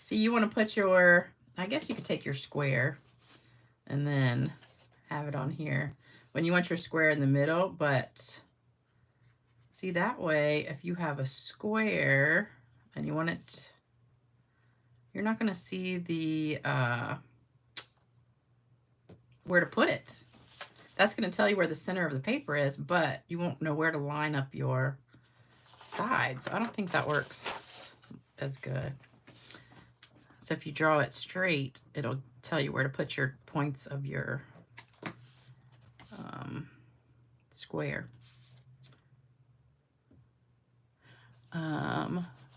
See, you want to put your, I guess you could take your square and then have it on here when you want your square in the middle. But see, that way, if you have a square and you want it, you're not going to see the, where to put it. That's going to tell you where the center of the paper is, but you won't know where to line up your sides. I don't think that works as good. So if you draw it straight, it'll tell you where to put your points of your square.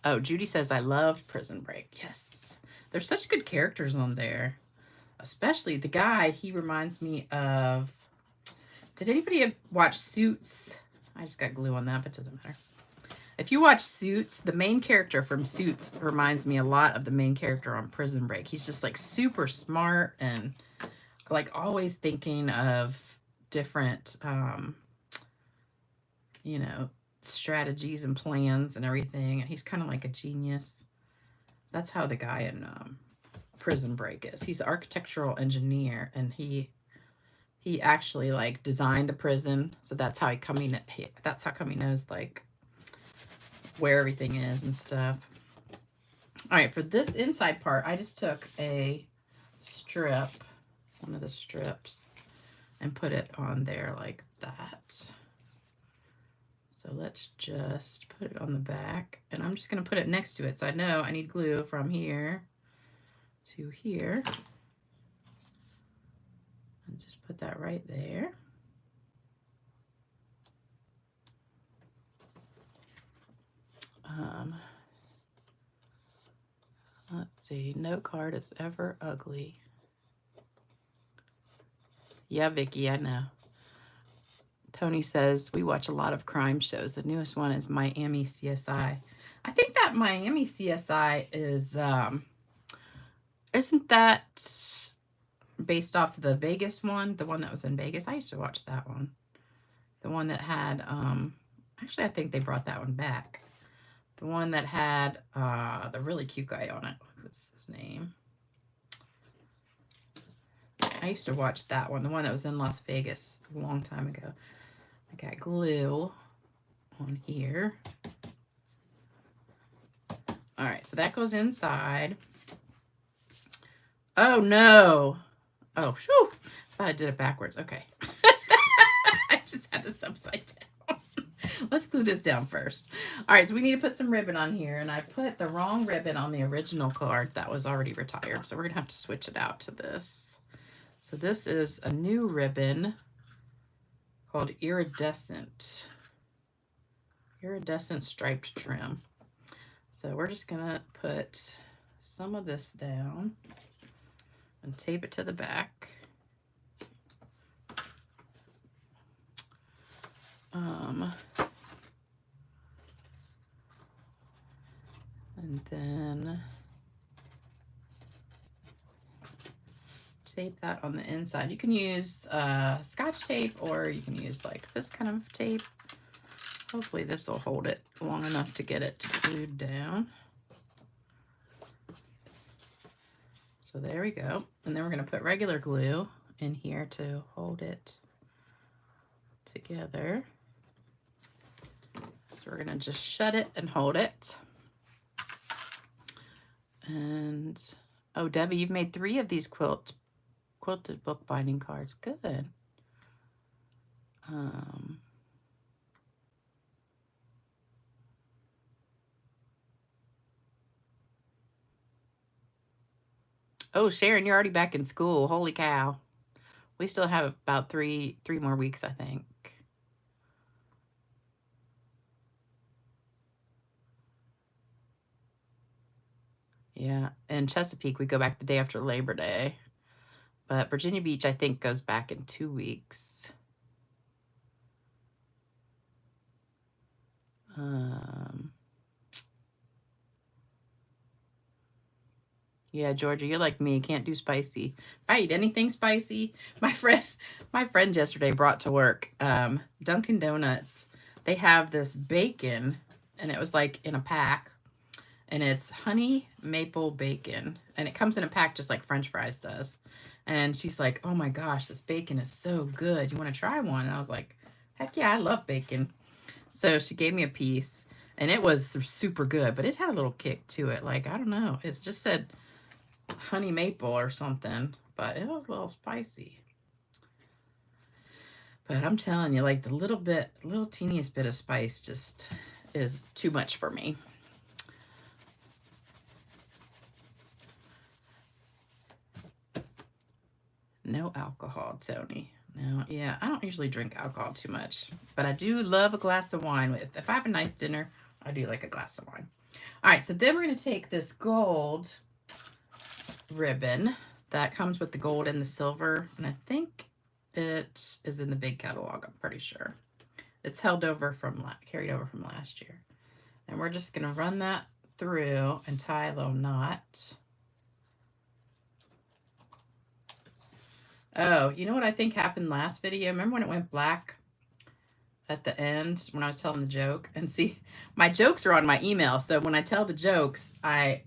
Oh, Judy says, I loved Prison Break. Yes. There's such good characters on there. Especially the guy, he reminds me of... Did anybody watch Suits? I just got glue on that, but it doesn't matter. If you watch Suits, the main character from Suits reminds me a lot of the main character on Prison Break. He's just like super smart and like always thinking of different, you know, strategies and plans and everything. And he's kind of like a genius. That's how the guy in Prison Break is. He's an architectural engineer and he actually like designed the prison. So that's how that's how come he knows like where everything is and stuff. All right, for this inside part, I just took a strip, one of the strips, and put it on there like that. So let's just put it on the back, and I'm just going to put it next to it. So I know I need glue from here to here. And just put that right there. Let's see, no card is ever ugly. Yeah, Vicky, I know. Tony says, we watch a lot of crime shows. The newest one is Miami CSI. I I think that Miami CSI is, isn't that based off of the Vegas one? The one that was in Vegas? I used to watch that one. The one that had, actually, I think they brought that one back. The one that had the really cute guy on it. What's his name? I used to watch that one, the one that was in Las Vegas a long time ago. I got glue on here. All right, so that goes inside. Oh, no. Oh, whew. I thought I did it backwards. Okay. I just had this upside down. Let's glue this down first. All right, so we need to put some ribbon on here, and I put the wrong ribbon on the original card that was already retired, so we're going to have to switch it out to this. So this is a new ribbon called Iridescent Striped Trim. So we're just going to put some of this down and tape it to the back. And then tape that on the inside. You can use Scotch tape, or you can use like this kind of tape. Hopefully this will hold it long enough to get it glued down. So there we go. And then we're going to put regular glue in here to hold it together. So we're going to just shut it and hold it. And, oh, Debbie, you've made 3 of these quilted bookbinding cards. Good. Oh, Sharon, you're already back in school. Holy cow. We still have about three more weeks, I think. Yeah, in Chesapeake, we go back the day after Labor Day. But Virginia Beach, I think, goes back in 2 weeks. Yeah, Georgia, you're like me. Can't do spicy. If I eat anything spicy, my friend yesterday brought to work Dunkin' Donuts. They have this bacon, and it was like in a pack, and it's honey maple bacon, and it comes in a pack just like French fries does. And she's like, "Oh my gosh, this bacon is so good. You want to try one?" And I was like, "Heck yeah, I love bacon." So she gave me a piece, and it was super good, but it had a little kick to it. Like, I don't know. It just said honey maple or something, but it was a little spicy. But I'm telling you, like, the little teeniest bit of spice just is too much for me. No alcohol, Tony. No, yeah, I don't usually drink alcohol too much, but I do love a glass of wine. If I have a nice dinner, I do like a glass of wine. All right, so then we're going to take this gold ribbon that comes with the gold and the silver, and I think it is in the big catalog. I'm pretty sure it's carried over from last year, and we're just going to run that through and tie a little knot. Oh, you know what I think happened last video? Remember when it went black at the end when I was telling the joke? And see, my jokes are on my email, so when I tell the jokes, I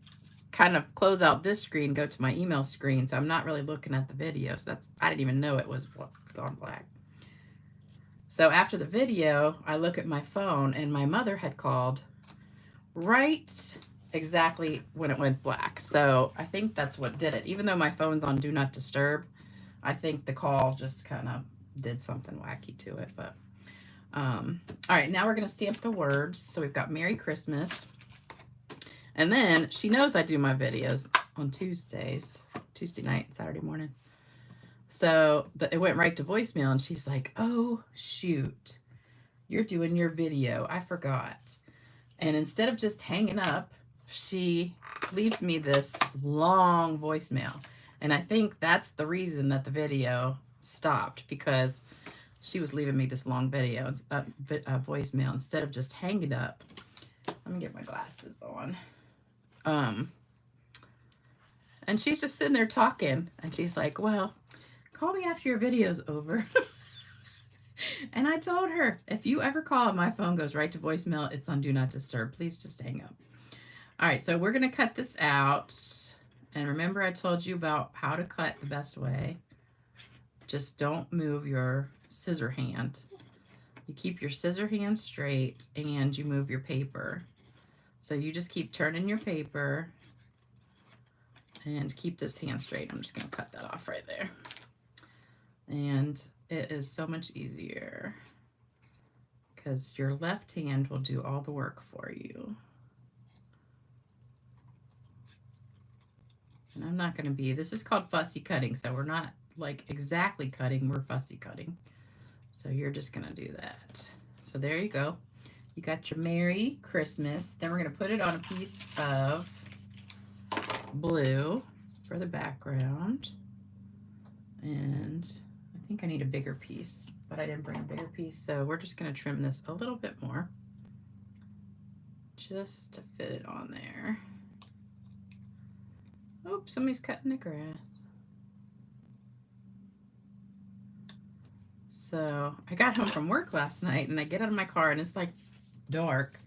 kind of close out this screen, go to my email screen, so I'm not really looking at the video. So I didn't even know it was gone black. So after the video, I look at my phone, and my mother had called right exactly when it went black. So I think that's what did it. Even though my phone's on Do Not Disturb, I think the call just kind of did something wacky to it. But all right, now we're going to stamp the words. So we've got Merry Christmas. And then she knows I do my videos on Tuesdays, Tuesday night, Saturday morning. So it went right to voicemail, and she's like, "Oh, shoot, you're doing your video. I forgot." And instead of just hanging up, she leaves me this long voicemail. And I think that's the reason that the video stopped, because she was leaving me this long voicemail instead of just hanging up Let me get my glasses on. And she's just sitting there talking, and she's like, well, call me after your video's over. And I told her, if you ever call and my phone goes right to voicemail, it's on Do Not Disturb. Please just hang up. All right, so we're going to cut this out. And remember I told you about how to cut the best way. Just don't move your scissor hand. You keep your scissor hand straight and you move your paper. So you just keep turning your paper and keep this hand straight. I'm just going to cut that off right there. And it is so much easier because your left hand will do all the work for you. And I'm not going to be, this is called fussy cutting, so we're not like exactly cutting, we're fussy cutting. So you're just going to do that. So there you go. You got your Merry Christmas. Then we're going to put it on a piece of blue for the background. And I think I need a bigger piece, but I didn't bring a bigger piece. So we're just going to trim this a little bit more just to fit it on there. Oops, somebody's cutting the grass. So I got home from work last night and I get out of my car and it's like dark.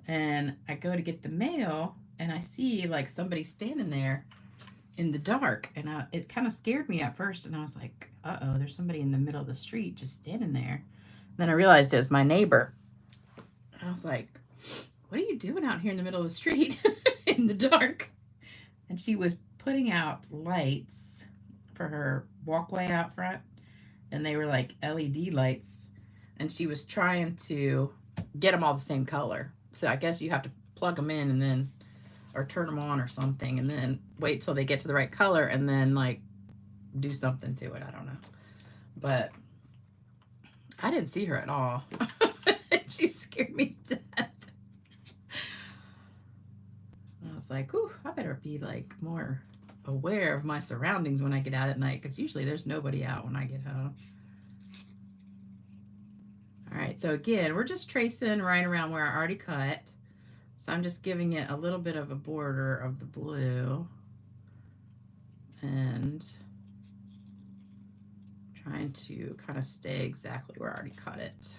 And I go to get the mail and I see like somebody standing there in the dark. And it kind of scared me at first. And I was like, uh-oh, there's somebody in the middle of the street just standing there. And then I realized it was my neighbor. I was like, what are you doing out here in the middle of the street in the dark? And she was putting out lights for her walkway out front. And they were like LED lights. And she was trying to get them all the same color. So I guess you have to plug them in and then, or turn them on or something. And then wait till they get to the right color and then like do something to it. I don't know. But I didn't see her at all. She scared me to death. I was like, ooh, I better be like more aware of my surroundings when I get out at night, because usually there's nobody out when I get home. All right, so again, we're just tracing right around where I already cut. So I'm just giving it a little bit of a border of the blue and trying to kind of stay exactly where I already cut it.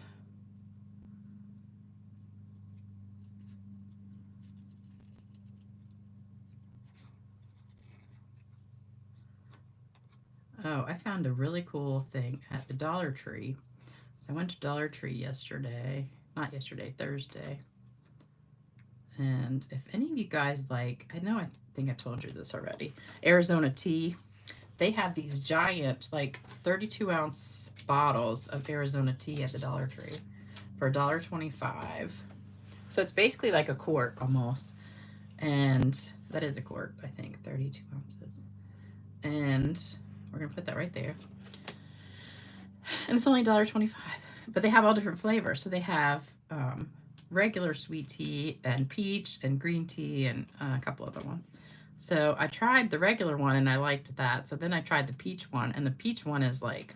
Oh, I found a really cool thing at the Dollar Tree. So I went to Dollar Tree yesterday, not yesterday, Thursday. And if any of you guys like, I think I told you this already, Arizona tea, they have these giant, like 32-ounce bottles of Arizona tea at the Dollar Tree for $1.25. So it's basically like a quart almost. And that is a quart, I think, 32 ounces. And we're going to put that right there. And it's only $1.25. But they have all different flavors. So they have regular sweet tea and peach and green tea and a couple other ones. So I tried the regular one and I liked that. So then I tried the peach one. And the peach one is like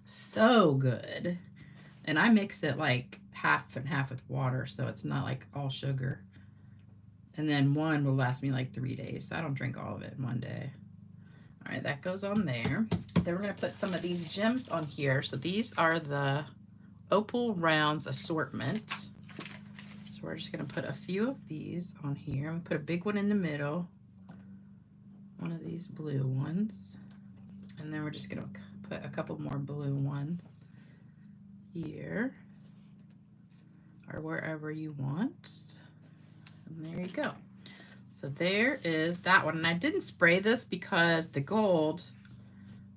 so good. And I mix it like half and half with water. So it's not like all sugar. And then one will last me like 3 days. So I don't drink all of it in one day. All right, that goes on there. Then we're going to put some of these gems on here. So these are the Opal Rounds assortment. So we're just going to put a few of these on here. I'm going to put a big one in the middle. One of these blue ones. And then we're just going to put a couple more blue ones here. Or wherever you want. And there you go. So there is that one. And I didn't spray this because the gold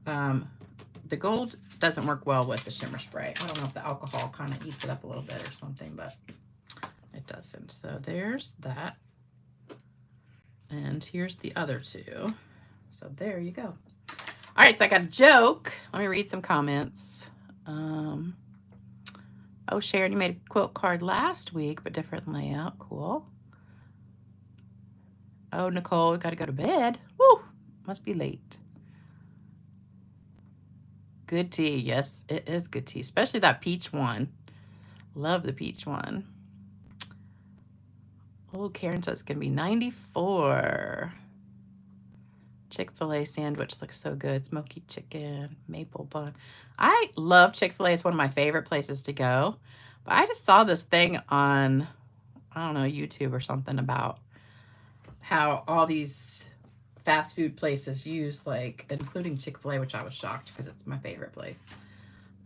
doesn't work well with the shimmer spray. I don't know if the alcohol kind of eats it up a little bit or something, but it doesn't. So there's that. And here's the other two. So there you go. All right, so I got a joke. Let me read some comments. Oh, Sharon, you made a quilt card last week, but different layout. Cool. Oh, Nicole, we got to go to bed. Woo, must be late. Good tea. Yes, it is good tea, especially that peach one. Love the peach one. Oh, Karen says it's going to be 94. Chick-fil-A sandwich looks so good. Smoky chicken, maple bun. I love Chick-fil-A. It's one of my favorite places to go. But I just saw this thing on, I don't know, YouTube or something about how all these fast food places use, like, including Chick-fil-A, which I was shocked because it's my favorite place,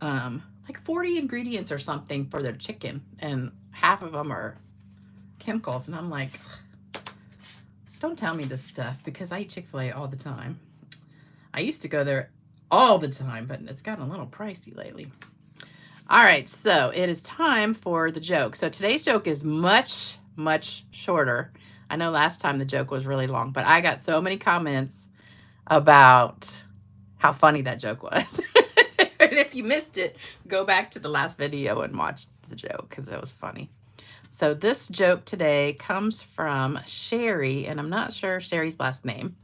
like 40 ingredients or something for their chicken, and half of them are chemicals. And I'm like, don't tell me this stuff, because I eat Chick-fil-A all the time. I used to go there all the time, but it's gotten a little pricey lately. All right, so it is time for the joke. So today's joke is much, much shorter. I know last time the joke was really long, but I got so many comments about how funny that joke was. And if you missed it, go back to the last video and watch the joke, because it was funny. So this joke today comes from Sherry, and I'm not sure Sherry's last name.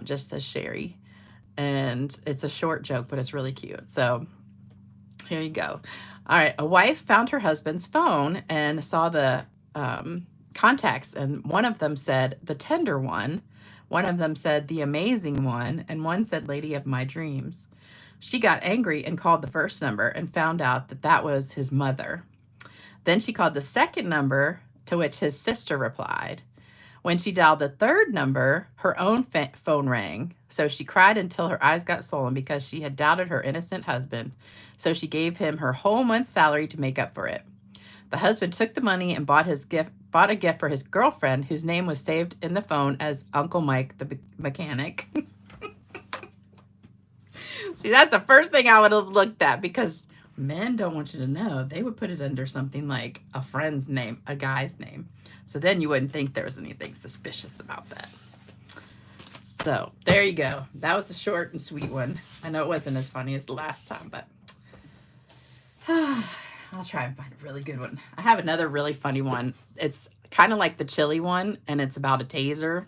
Just says Sherry. And it's a short joke, but it's really cute. So here you go. All right. A wife found her husband's phone and saw the contacts, and one of them said the tender one, one of them said the amazing one, and one said lady of my dreams. She got angry and called the first number and found out that that was his mother. Then she called the second number, to which his sister replied. When she dialed the third number, her own phone rang. So she cried until her eyes got swollen because she had doubted her innocent husband. So she gave him her whole month's salary to make up for it. The husband took the money and bought a gift for his girlfriend, whose name was saved in the phone as Uncle Mike the mechanic. See, that's the first thing I would have looked at, because men don't want you to know. They would put it under something like a friend's name, a guy's name. So then you wouldn't think there was anything suspicious about that. So there you go. That was a short and sweet one. I know it wasn't as funny as the last time, but I'll try and find a really good one. I have another really funny one. It's kind of like the chili one, and it's about a taser.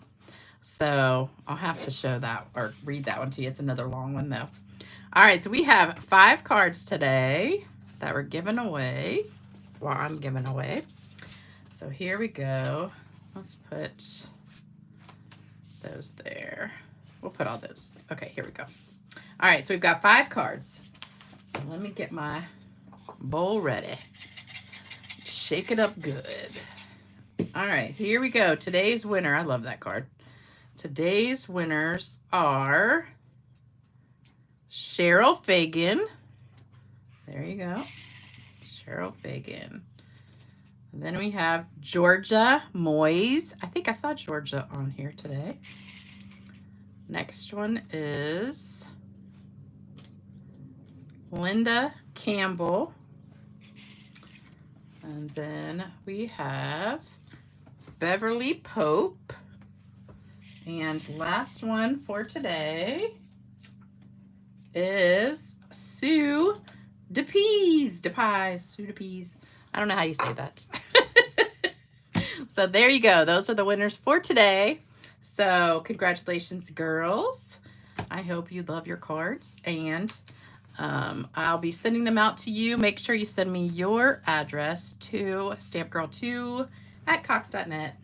So I'll have to show that or read that one to you. It's another long one, though. All right, so we have 5 cards today that were given away. Well, I'm giving away. So here we go. Let's put those there. We'll put all those. Okay, here we go. All right, so we've got 5 cards. So let me get my bowl ready. Shake it up good. All right, here we go. Today's winner. I love that card. Today's winners are Cheryl Fagan. There you go. Cheryl Fagan. And then we have Georgia Moyes. I think I saw Georgia on here today. Next one is Linda Campbell. And then we have Beverly Pope. And last one for today is Sue DePease. Sue DePease. I don't know how you say that. So there you go. Those are the winners for today. So congratulations, girls. I hope you love your cards. And I'll be sending them out to you. Make sure you send me your address to stampgirl2@cox.net.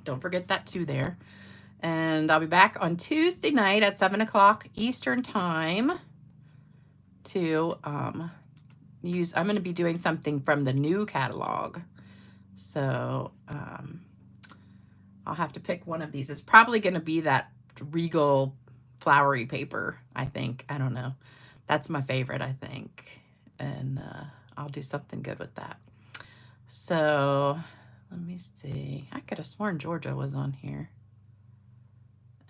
Don't forget that too there. And I'll be back on Tuesday night at 7 o'clock Eastern time to I'm going to be doing something from the new catalog. So I'll have to pick one of these. It's probably going to be that Regal flowery paper, I think. I don't know. That's my favorite, I think. And I'll do something good with that. So let me see. I could have sworn Georgia was on here.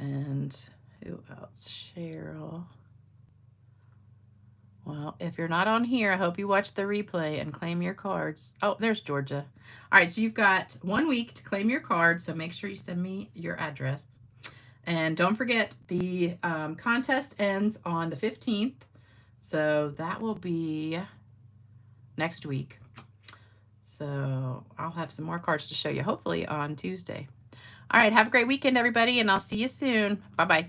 And who else? Cheryl. Well, if you're not on here, I hope you watch the replay and claim your cards. Oh, there's Georgia. All right, so you've got 1 week to claim your card, so make sure you send me your address. And don't forget, the contest ends on the 15th, so that will be next week. So I'll have some more cards to show you, hopefully on Tuesday. All right, have a great weekend, everybody, and I'll see you soon. Bye-bye.